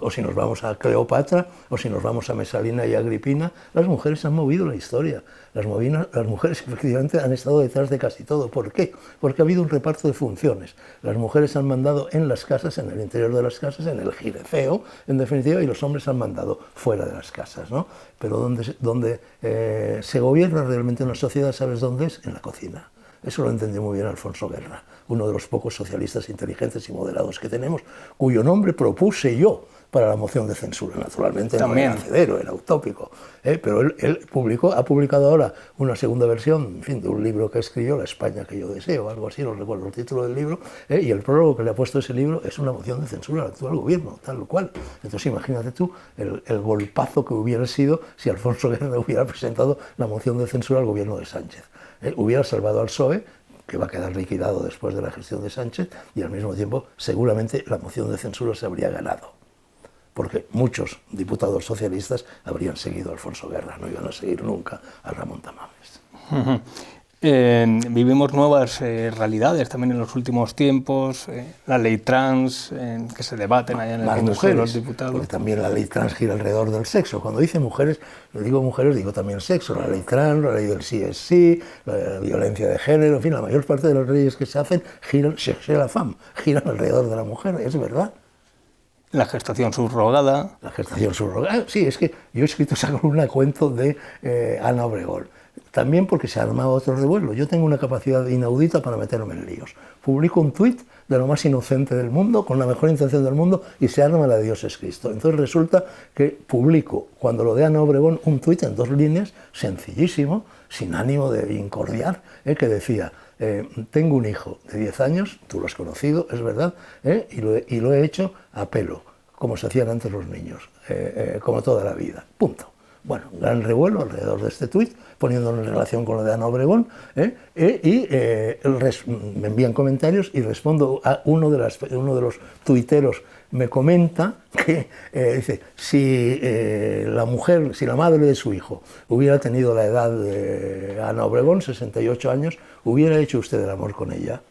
o si nos vamos a Cleopatra, o si nos vamos a Mesalina y Agripina, las mujeres han movido la historia. Las mujeres efectivamente han estado detrás de casi todo. ¿Por qué? Porque ha habido un reparto de funciones. Las mujeres han mandado en las casas, en el interior de las casas, en el gireceo, en definitiva, y los hombres han mandado fuera de las casas, ¿no? Pero donde se gobierna realmente una sociedad, ¿sabes dónde es? En la cocina. Eso lo entendió muy bien Alfonso Guerra, uno de los pocos socialistas inteligentes y moderados que tenemos, cuyo nombre propuse yo para la moción de censura. Naturalmente también. No era cedero, era utópico, pero él ha publicado ahora una segunda versión, en fin, de un libro que escribió, La España que yo deseo, algo así, no recuerdo el título del libro, y el prólogo que le ha puesto ese libro es una moción de censura al actual gobierno, tal cual. Entonces imagínate tú el golpazo que hubiera sido si Alfonso Guerra hubiera presentado la moción de censura al gobierno de Sánchez. Hubiera salvado al PSOE, que va a quedar liquidado después de la gestión de Sánchez, y al mismo tiempo seguramente la moción de censura se habría ganado, porque muchos diputados socialistas habrían seguido a Alfonso Guerra, no iban a seguir nunca a Ramón Tamames. Vivimos nuevas realidades también en los últimos tiempos, la ley trans, que se debaten allá en el Congreso de los Diputados. Porque también la ley trans gira alrededor del sexo. Cuando dice mujeres, digo también sexo, la ley trans, la ley del sí es sí, la violencia de género, en fin, la mayor parte de las leyes que se hacen giran alrededor de la mujer, es verdad. La gestación subrogada. La gestación subrogada, sí, es que yo he escrito esa columna cuento de Ana Obregón. También porque se ha armado otro revuelo. Yo tengo una capacidad inaudita para meterme en líos. Publico un tuit de lo más inocente del mundo, con la mejor intención del mundo, y se arma la de Dios es Cristo. Entonces resulta que publico, cuando lo de Ana Obregón, un tuit en 2 líneas, sencillísimo, sin ánimo de incordiar, que decía: tengo un hijo de 10 años, tú lo has conocido, es verdad, y lo he hecho a pelo, como se hacían antes los niños, como toda la vida, punto. Bueno, un gran revuelo alrededor de este tuit, poniéndolo en relación con lo de Ana Obregón, y me envían comentarios y respondo a uno de los tuiteros. Me comenta que, dice, si la madre de su hijo hubiera tenido la edad de Ana Obregón, 68 años, ¿hubiera hecho usted el amor con ella?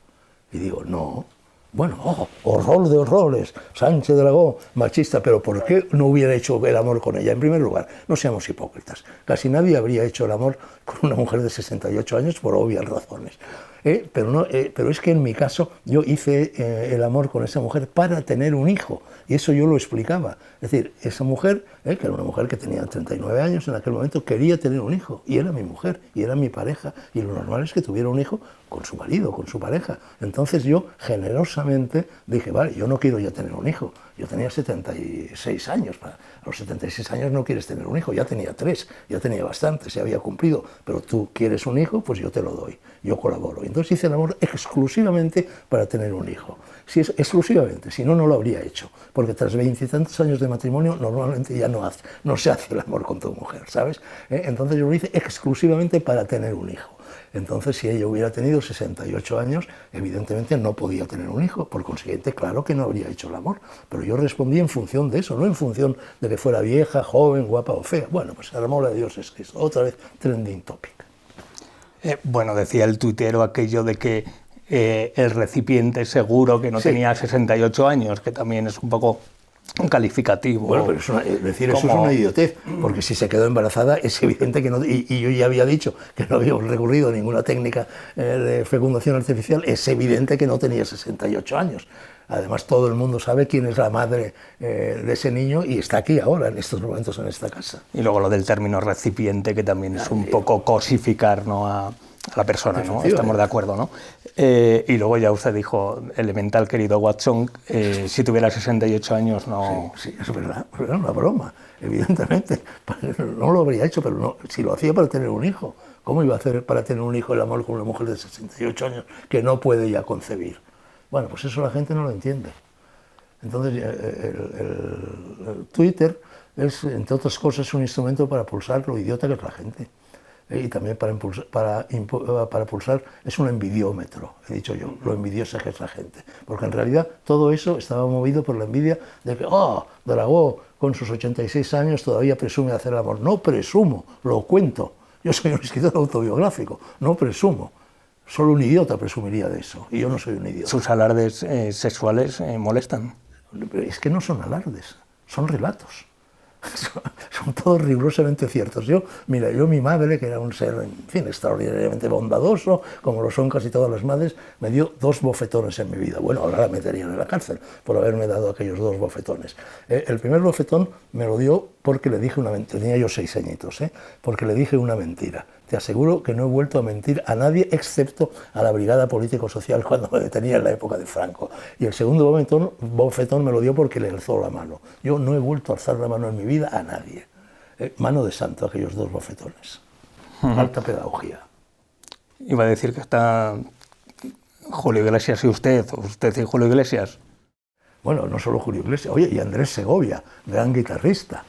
Y digo, no. Bueno, horror de horrores, Sánchez Dragó, machista, pero ¿por qué no hubiera hecho el amor con ella? En primer lugar, no seamos hipócritas. Casi nadie habría hecho el amor con una mujer de 68 años por obvias razones. Pero es que en mi caso yo hice el amor con esa mujer para tener un hijo, y eso yo lo explicaba. Es decir, esa mujer, que era una mujer que tenía 39 años en aquel momento, quería tener un hijo, y era mi mujer, y era mi pareja, y lo normal es que tuviera un hijo con su marido, con su pareja. Entonces yo generosamente dije, vale, yo no quiero ya tener un hijo. Yo tenía 76 años, a los 76 años no quieres tener un hijo, ya tenía 3, ya tenía bastante, se había cumplido, pero tú quieres un hijo, pues yo te lo doy, yo colaboro. Entonces hice el amor exclusivamente para tener un hijo. Si es exclusivamente, si no, no lo habría hecho, porque tras 20 y tantos años de matrimonio normalmente ya no se hace el amor con tu mujer, ¿sabes? Entonces yo lo hice exclusivamente para tener un hijo. Entonces, si ella hubiera tenido 68 años, evidentemente no podía tener un hijo, por consiguiente, claro que no habría hecho el amor, pero yo respondí en función de eso, no en función de que fuera vieja, joven, guapa o fea. Bueno, pues se armó la de Dios es Cristo, otra vez trending topic. Bueno, decía el tuitero aquello de que el recipiente seguro que no tenía 68 años, que también es un poco un calificativo. Bueno, pero eso es una idiotez, porque si se quedó embarazada es evidente que no, y yo ya había dicho que no habíamos recurrido a ninguna técnica de fecundación artificial, es evidente que no tenía 68 años. Además, todo el mundo sabe quién es la madre de ese niño y está aquí ahora, en estos momentos, en esta casa. Y luego lo del término recipiente, que también es un poco cosificar, ¿no?, a la persona, ¿no? Estamos de acuerdo, ¿no? Y luego ya usted dijo, elemental, querido Watson, si tuviera 68 años no... Sí, es verdad, era una broma, evidentemente. No lo habría hecho, pero no, si lo hacía para tener un hijo, ¿cómo iba a hacer para tener un hijo el amor con una mujer de 68 años que no puede ya concebir? Bueno, pues eso la gente no lo entiende. Entonces, el Twitter es, entre otras cosas, un instrumento para pulsar lo idiota que es la gente. Y también para pulsar es un envidiómetro, he dicho yo, lo envidiosa que es la gente. Porque en realidad todo eso estaba movido por la envidia de que, Dragó, con sus 86 años todavía presume de hacer el amor. No presumo, lo cuento. Yo soy un escritor autobiográfico, no presumo. Solo un idiota presumiría de eso, y yo no soy un idiota. ¿Sus alardes sexuales molestan? Es que no son alardes, son relatos. Son todos rigurosamente ciertos. Mi madre, que era un ser, en fin, extraordinariamente bondadoso, como lo son casi todas las madres, me dio 2 bofetones en mi vida. Bueno, ahora la meterían en la cárcel por haberme dado aquellos 2 bofetones. El primer bofetón me lo dio porque le dije una mentira, tenía yo 6 añitos, porque le dije una mentira. Te aseguro que no he vuelto a mentir a nadie excepto a la Brigada Político-Social cuando me detenía en la época de Franco. Y el segundo bofetón me lo dio porque le alzó la mano. Yo no he vuelto a alzar la mano en mi vida a nadie. Mano de santo aquellos 2 bofetones. Alta pedagogía. Iba a decir que está Julio Iglesias y usted y Julio Iglesias. Bueno, no solo Julio Iglesias, oye, y Andrés Segovia, gran guitarrista,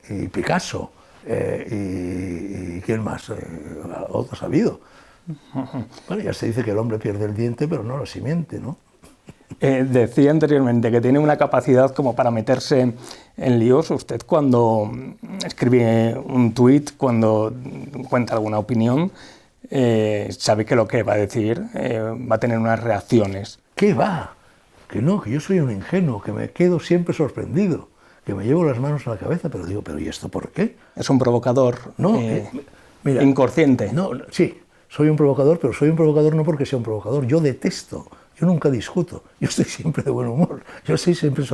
y Picasso, y ¿quién más? Otros ha habido. Bueno, ya se dice que el hombre pierde el diente, pero no la simiente, ¿no? Decía anteriormente que tiene una capacidad como para meterse en líos. Usted cuando escribe un tuit, cuando cuenta alguna opinión, sabe que lo que va a decir va a tener unas reacciones. ¿Qué va? Que no, que yo soy un ingenuo, que me quedo siempre sorprendido, que me llevo las manos a la cabeza, pero digo, ¿pero y esto por qué? Es un provocador no, mira, inconsciente. No, sí, soy un provocador, pero soy un provocador no porque sea un provocador, yo detesto. Yo nunca discuto, yo estoy siempre de buen humor, yo estoy siempre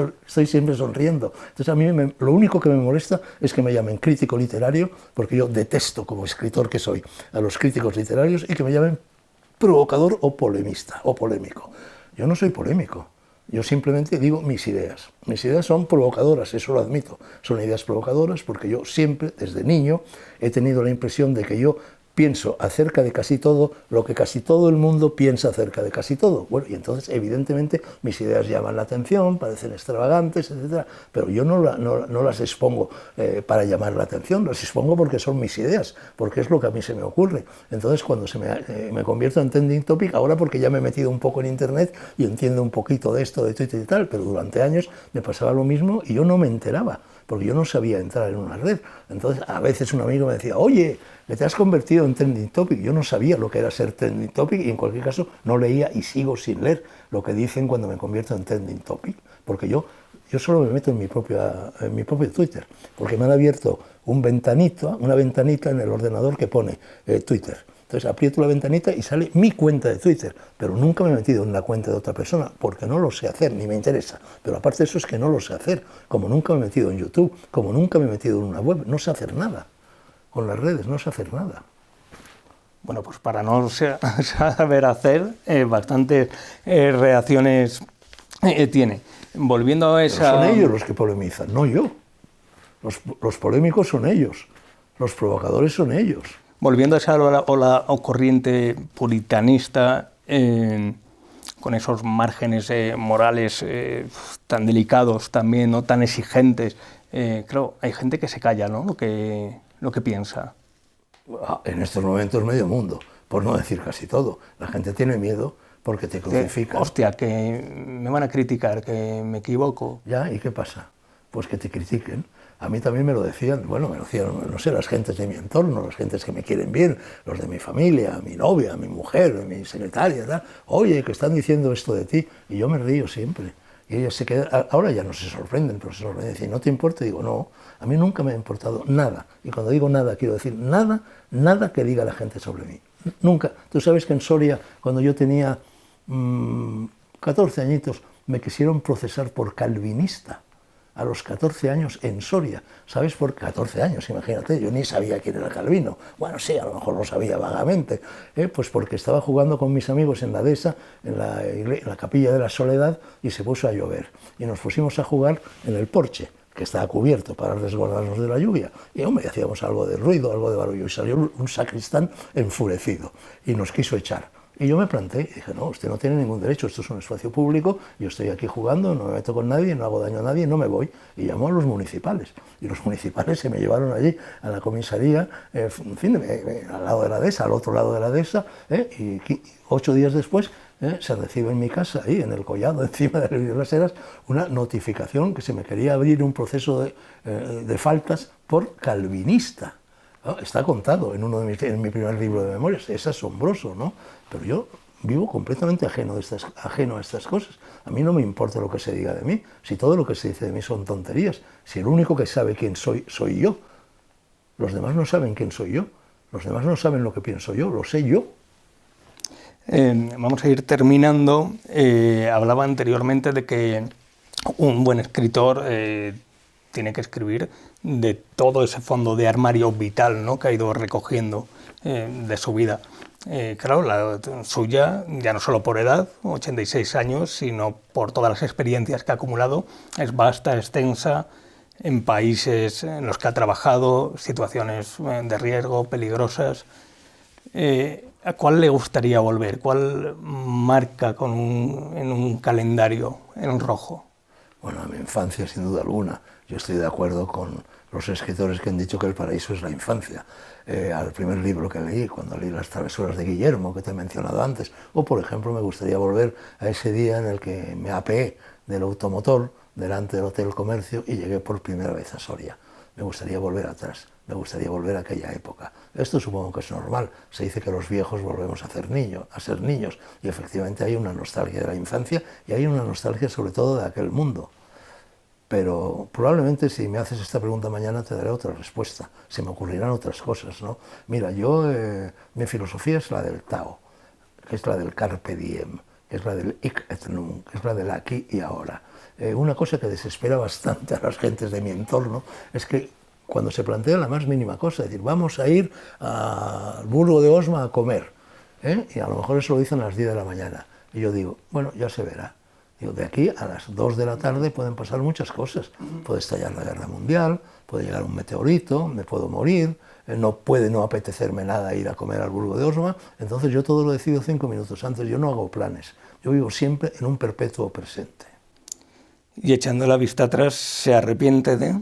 sonriendo. Entonces a mí lo único que me molesta es que me llamen crítico literario, porque yo detesto como escritor que soy a los críticos literarios, y que me llamen provocador o polemista o polémico. Yo no soy polémico, yo simplemente digo mis ideas. Mis ideas son provocadoras, eso lo admito. Son ideas provocadoras porque yo siempre, desde niño, he tenido la impresión de que yo pienso acerca de casi todo lo que casi todo el mundo piensa acerca de casi todo. Bueno, y entonces, evidentemente, mis ideas llaman la atención, parecen extravagantes, etc. Pero yo no las expongo para llamar la atención, las expongo porque son mis ideas, porque es lo que a mí se me ocurre. Entonces, cuando me convierto en trending topic, ahora porque ya me he metido un poco en Internet y entiendo un poquito de esto, de Twitter y tal, pero durante años me pasaba lo mismo y yo no me enteraba, porque yo no sabía entrar en una red. Entonces, a veces un amigo me decía, oye, que te has convertido en trending topic. Yo no sabía lo que era ser trending topic y en cualquier caso no leía y sigo sin leer lo que dicen cuando me convierto en trending topic, porque yo solo me meto en mi propio Twitter, porque me han abierto una ventanita en el ordenador que pone Twitter. Entonces aprieto la ventanita y sale mi cuenta de Twitter, pero nunca me he metido en la cuenta de otra persona, porque no lo sé hacer, ni me interesa. Pero aparte de eso es que no lo sé hacer, como nunca me he metido en YouTube, como nunca me he metido en una web, no sé hacer nada. Con las redes no sé hacer nada. Bueno, pues para no saber hacer, bastantes reacciones tiene. Volviendo a esa... Pero son ellos los que polemizan, no yo. Los polémicos son ellos, los provocadores son ellos. Volviendo a esa ola o corriente puritanista, con esos márgenes morales tan delicados también, ¿no? Tan exigentes, claro, hay gente que se calla, ¿no? Lo que piensa. En estos momentos medio mundo, por no decir casi todo. La gente tiene miedo porque te crucifican. Hostia, que me van a criticar, que me equivoco. Ya, ¿y qué pasa? Pues que te critiquen. A mí también me lo decían, bueno, me lo decían, no sé, las gentes de mi entorno, las gentes que me quieren bien, los de mi familia, mi novia, mi mujer, mi secretaria, tal. Oye, que están diciendo esto de ti, y yo me río siempre. Y ellas se quedan, ahora ya no se sorprenden, pero se sorprenden, dicen, ¿no te importa? Y digo, no, a mí nunca me ha importado nada. Y cuando digo nada, quiero decir nada que diga la gente sobre mí. Nunca. Tú sabes que en Soria, cuando yo tenía 14 añitos, me quisieron procesar por calvinista. A los 14 años en Soria. ¿Sabes por qué? 14 años, imagínate, yo ni sabía quién era Calvino. Bueno, sí, a lo mejor lo sabía vagamente. Pues porque estaba jugando con mis amigos en la dehesa, en la capilla de la Soledad, y se puso a llover. Y nos pusimos a jugar en el porche, que estaba cubierto para resguardarnos de la lluvia. Y hombre, hacíamos algo de ruido, algo de barullo. Y salió un sacristán enfurecido y nos quiso echar. Y yo me planté y dije, no, usted no tiene ningún derecho, esto es un espacio público, yo estoy aquí jugando, no me meto con nadie, no hago daño a nadie, no me voy. Y llamó a los municipales. Y los municipales se me llevaron allí a la comisaría, en fin, al lado de la dehesa, al otro lado de la dehesa, y 8 días después se recibe en mi casa, ahí en el collado, encima de las Heras, una notificación que se me quería abrir un proceso de faltas por calvinista. ¿No? Está contado en mi primer libro de memorias, es asombroso, ¿no? Pero yo vivo completamente ajeno a estas cosas. A mí no me importa lo que se diga de mí, si todo lo que se dice de mí son tonterías, si el único que sabe quién soy yo. Los demás no saben quién soy yo, los demás no saben lo que pienso yo, lo sé yo. Vamos a ir terminando. Hablaba anteriormente de que un buen escritor tiene que escribir de todo ese fondo de armario vital, ¿no?, que ha ido recogiendo de su vida. Claro, la suya, ya no solo por edad, 86 años, sino por todas las experiencias que ha acumulado, es vasta, extensa, en países en los que ha trabajado, situaciones de riesgo, peligrosas. ¿A cuál le gustaría volver? ¿Cuál marca en un calendario en rojo? Bueno, a mi infancia, sin duda alguna. Yo estoy de acuerdo con los escritores que han dicho que el paraíso es la infancia. Al primer libro que leí, cuando leí Las travesuras de Guillermo, que te he mencionado antes. O, por ejemplo, me gustaría volver a ese día en el que me apeé del automotor delante del Hotel Comercio y llegué por primera vez a Soria. Me gustaría volver atrás, me gustaría volver a aquella época. Esto supongo que es normal. Se dice que los viejos volvemos a ser niños, y efectivamente hay una nostalgia de la infancia y hay una nostalgia sobre todo de aquel mundo. Pero probablemente si me haces esta pregunta mañana te daré otra respuesta, se me ocurrirán otras cosas, ¿no? Mira, mi filosofía es la del Tao, que es la del Carpe Diem, que es la del Hic et Nunc, que es la del aquí y ahora. Una cosa que desespera bastante a las gentes de mi entorno es que cuando se plantea la más mínima cosa, es decir, vamos a ir al Burgo de Osma a comer, y a lo mejor eso lo dicen a las 10 de la mañana, y yo digo, bueno, ya se verá. Digo, de aquí a las 2 de la tarde pueden pasar muchas cosas. Puede estallar la guerra mundial, puede llegar un meteorito, me puedo morir, no puede no apetecerme nada ir a comer al Burgo de Osma, entonces yo todo lo decido 5 minutos antes, yo no hago planes, yo vivo siempre en un perpetuo presente. Y echando la vista atrás, ¿se arrepiente de...?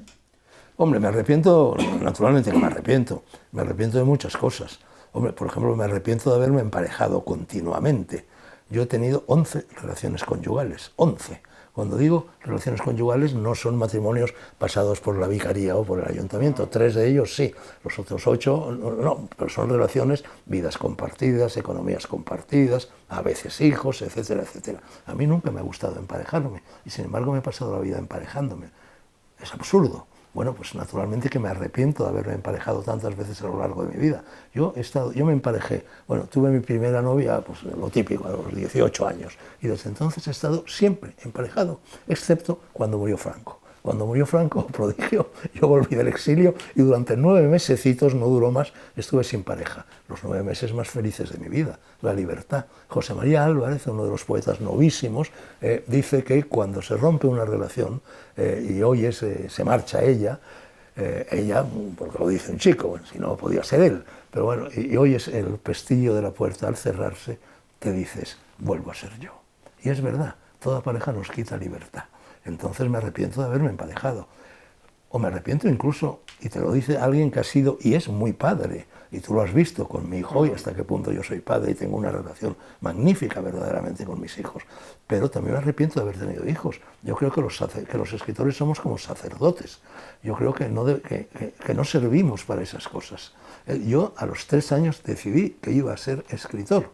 Hombre, me arrepiento, naturalmente que me arrepiento de muchas cosas. Hombre, por ejemplo, me arrepiento de haberme emparejado continuamente. Yo he tenido 11 relaciones conyugales, 11. Cuando digo relaciones conyugales no son matrimonios pasados por la vicaría o por el ayuntamiento, 3 de ellos sí, los otros 8 no, pero son relaciones, vidas compartidas, economías compartidas, a veces hijos, etcétera, etcétera. A mí nunca me ha gustado emparejarme y sin embargo me he pasado la vida emparejándome. Es absurdo. Bueno, pues naturalmente que me arrepiento de haberme emparejado tantas veces a lo largo de mi vida. Yo me emparejé, bueno, tuve mi primera novia, pues lo típico, a los 18 años, y desde entonces he estado siempre emparejado, excepto cuando murió Franco. Cuando murió Franco, prodigio, yo volví del exilio y durante 9 mesecitos, no duró más, estuve sin pareja. Los 9 meses más felices de mi vida, la libertad. José María Álvarez, uno de los poetas novísimos, dice que cuando se rompe una relación y hoy se marcha ella, porque lo dice un chico, bueno, si no podía ser él, pero bueno, y oyes el pestillo de la puerta al cerrarse, te dices, vuelvo a ser yo. Y es verdad, toda pareja nos quita libertad. Entonces me arrepiento de haberme emparejado. O me arrepiento incluso, y te lo dice alguien que ha sido y es muy padre, y tú lo has visto con mi hijo y hasta qué punto yo soy padre y tengo una relación magnífica verdaderamente con mis hijos, pero también me arrepiento de haber tenido hijos. Yo creo que los escritores somos como sacerdotes, yo creo que no servimos para esas cosas. Yo a los 3 años decidí que iba a ser escritor,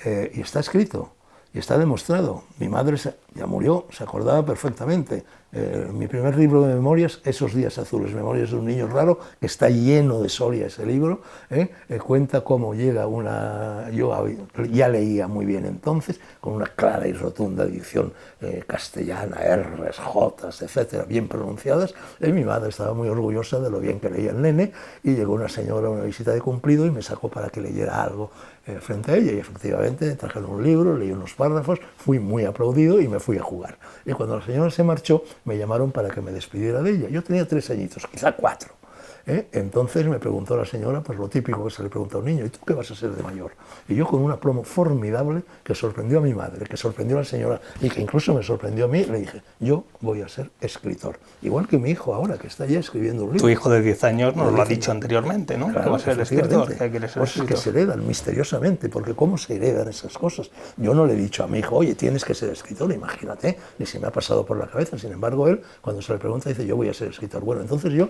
y está escrito. Y está demostrado. Mi madre ya murió, se acordaba perfectamente. Mi primer libro de memorias, Esos días azules, Memorias de un niño raro, que está lleno de Soria ese libro, cuenta cómo llega yo ya leía muy bien entonces, con una clara y rotunda dicción castellana, R's, J's, etcétera, bien pronunciadas. Mi madre estaba muy orgullosa de lo bien que leía el nene, y llegó una señora a una visita de cumplido y me sacó para que leyera algo frente a ella, y efectivamente trajeron un libro, leí unos párrafos, fui muy aplaudido y me fui a jugar. Y cuando la señora se marchó, me llamaron para que me despidiera de ella. Yo tenía 3 añitos, quizá 4. Entonces me preguntó la señora, pues lo típico que se le pregunta a un niño, ¿y tú qué vas a ser de mayor? Y yo con un aplomo formidable que sorprendió a mi madre, que sorprendió a la señora y que incluso me sorprendió a mí, le dije, yo voy a ser escritor. Igual que mi hijo ahora, que está ya escribiendo un libro. Tu hijo de 10 años nos lo ha dicho anteriormente, ¿no? Claro, que va a ser escritor, que quiere ser escritor. Que se heredan misteriosamente, porque ¿cómo se heredan esas cosas? Yo no le he dicho a mi hijo, oye, tienes que ser escritor, imagínate, ni se me ha pasado por la cabeza. Sin embargo, él, cuando se le pregunta, dice, yo voy a ser escritor. Bueno, entonces yo,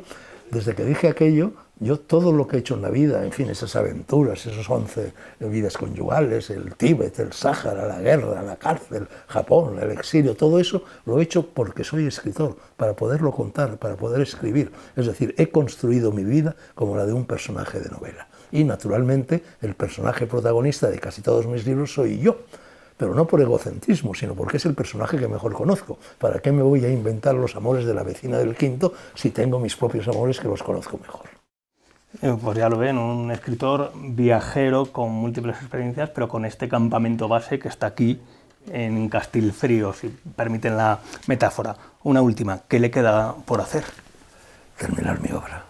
desde que dije aquello, yo todo lo que he hecho en la vida, en fin, esas aventuras, esos 11 vidas conyugales, el Tíbet, el Sáhara, la guerra, la cárcel, Japón, el exilio, todo eso lo he hecho porque soy escritor, para poderlo contar, para poder escribir. Es decir, he construido mi vida como la de un personaje de novela. Y naturalmente el personaje protagonista de casi todos mis libros soy yo. pero no por egocentrismo, sino porque es el personaje que mejor conozco. ¿Para qué me voy a inventar los amores de la vecina del quinto si tengo mis propios amores que los conozco mejor? Pues ya lo ven, un escritor viajero con múltiples experiencias, pero con este campamento base que está aquí en Castilfrío, si permiten la metáfora. Una última, ¿qué le queda por hacer? Terminar mi obra.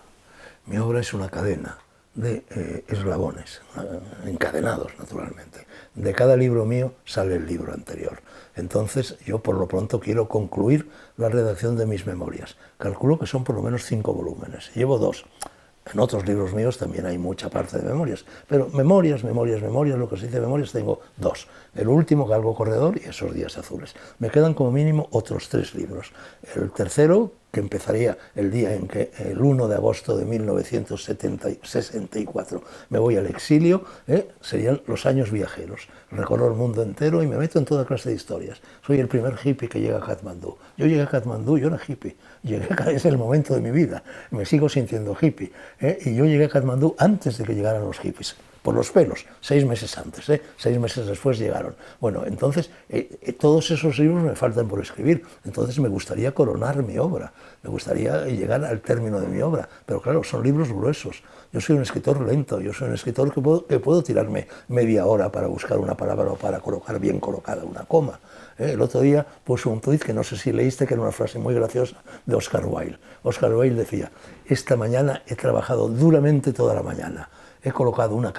Mi obra es una cadena de eslabones, encadenados naturalmente. De cada libro mío sale el libro anterior. Entonces yo por lo pronto quiero concluir la redacción de mis memorias. Calculo que son por lo menos 5 volúmenes. Llevo 2. En otros libros míos también hay mucha parte de memorias, pero memorias, lo que se dice memorias, tengo 2. El último, Galgo Corredor, y Esos días azules. Me quedan como mínimo otros 3 libros. El tercero, que empezaría el día en que, el 1 de agosto de 1964, me voy al exilio, serían Los años viajeros. Recorro el mundo entero y me meto en toda clase de historias. Soy el primer hippie que llega a Katmandú. Yo llegué a Katmandú, yo era hippie. Es el momento de mi vida. Me sigo sintiendo hippie. Y yo llegué a Katmandú antes de que llegaran los hippies. Por los pelos, 6 meses antes, 6 meses después llegaron. Bueno, entonces, todos esos libros me faltan por escribir, entonces me gustaría coronar mi obra, me gustaría llegar al término de mi obra, pero claro, son libros gruesos. Yo soy un escritor lento, yo soy un escritor que puedo tirarme media hora para buscar una palabra o para colocar bien colocada una coma. El otro día puse un tuit que no sé si leíste, que era una frase muy graciosa de Oscar Wilde. Oscar Wilde decía: esta mañana he trabajado duramente toda la mañana. He colocado una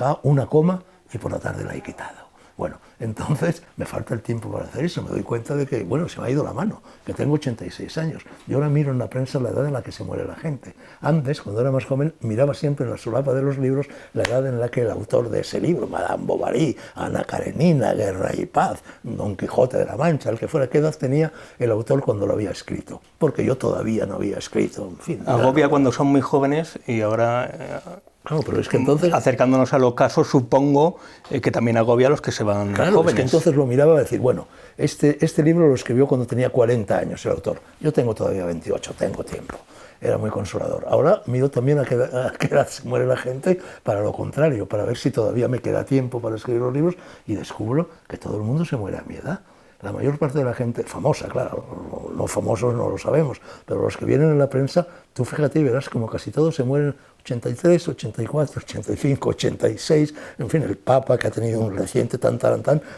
coma y por la tarde la he quitado. Bueno, entonces me falta el tiempo para hacer eso. Me doy cuenta de que, bueno, se me ha ido la mano, que tengo 86 años. Yo ahora miro en la prensa la edad en la que se muere la gente. Antes, cuando era más joven, miraba siempre en la solapa de los libros la edad en la que el autor de ese libro, Madame Bovary, Ana Karenina, Guerra y Paz, Don Quijote de la Mancha, el que fuera, qué edad tenía el autor cuando lo había escrito. Porque yo todavía no había escrito, en fin. Agobia cuando son muy jóvenes y ahora... Claro, pero es que entonces... Acercándonos al ocaso, supongo que también agobia a los que se van jóvenes. Es que entonces lo miraba y decir, bueno, este libro lo escribió cuando tenía 40 años el autor. Yo tengo todavía 28, tengo tiempo. Era muy consolador. Ahora miro también a qué edad se muere la gente, para lo contrario, para ver si todavía me queda tiempo para escribir los libros, y descubro que todo el mundo se muere a mi edad. La mayor parte de la gente, famosa, claro, no famosos no lo sabemos, pero los que vienen en la prensa, tú fíjate y verás como casi todos se mueren 83, 84, 85, 86, en fin, el Papa, que ha tenido un reciente tan,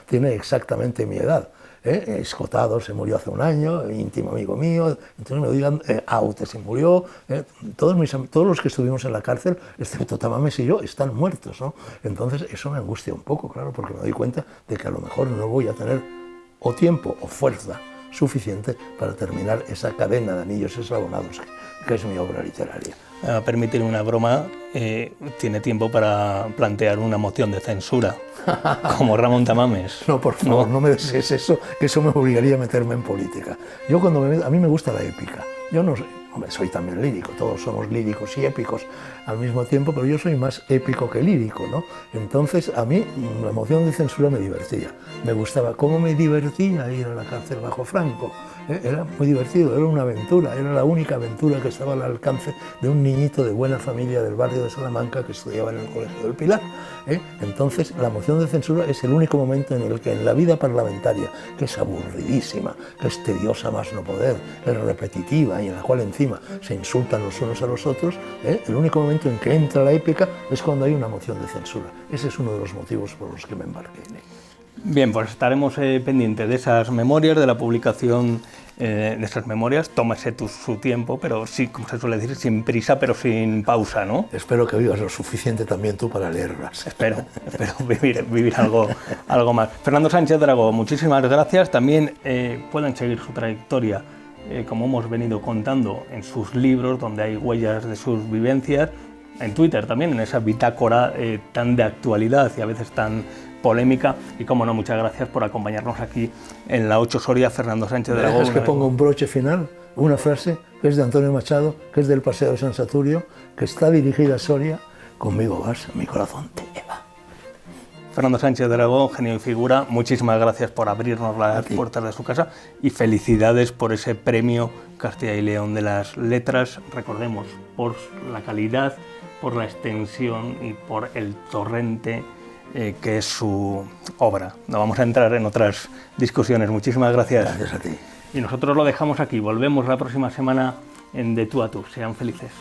tiene exactamente mi edad. Escotado se murió hace un año, íntimo amigo mío, entonces me digan, Aute se murió, todos los que estuvimos en la cárcel, excepto Tamames y yo, están muertos, ¿no? Entonces eso me angustia un poco, claro, porque me doy cuenta de que a lo mejor no voy a tener o tiempo o fuerza suficiente para terminar esa cadena de anillos eslabonados que es mi obra literaria. Permíteme una broma, tiene tiempo para plantear una moción de censura, como Ramón Tamames. No, por favor, no me desees eso, que eso me obligaría a meterme en política. Yo a mí me gusta la épica. Yo no soy también lírico, todos somos líricos y épicos al mismo tiempo, pero yo soy más épico que lírico, ¿no? Entonces a mí la moción de censura me divertía, me gustaba. ¿Cómo me divertía ir a la cárcel bajo Franco? Era muy divertido, era una aventura, era la única aventura que estaba al alcance de un niñito de buena familia del barrio de Salamanca que estudiaba en el Colegio del Pilar. Entonces la moción de censura es el único momento en el que en la vida parlamentaria, que es aburridísima, que es tediosa más no poder, es repetitiva y en la cual encima se insultan los unos a los otros, el único momento en que entra la épica es cuando hay una moción de censura. Ese es uno de los motivos por los que me embarqué en ello. Bien, pues estaremos pendientes de esas memorias, de la publicación de esas memorias. Tómese su tiempo, pero sí, como se suele decir, sin prisa, pero sin pausa, ¿no? Espero que vivas lo suficiente también tú para leerlas. Espero vivir algo más. Fernando Sánchez Dragó, muchísimas gracias. También pueden seguir su trayectoria, como hemos venido contando, en sus libros, donde hay huellas de sus vivencias, en Twitter también, en esa bitácora tan de actualidad y a veces tan polémica. Y como no, muchas gracias por acompañarnos aquí en La 8 Soria, Fernando Sánchez Dragó. ¿Es que ponga un broche final? Una frase que es de Antonio Machado, que es del Paseo de San Saturio, que está dirigida a Soria: conmigo vas, mi corazón te lleva. Fernando Sánchez Dragó, genio y figura, muchísimas gracias por abrirnos las puertas de su casa y felicidades por ese premio Castilla y León de las Letras. Recordemos, por la calidad, por la extensión y por el torrente que es su obra. No vamos a entrar en otras discusiones. Muchísimas gracias. Gracias a ti. Y nosotros lo dejamos aquí. Volvemos la próxima semana en De Tú a Tú. Sean felices.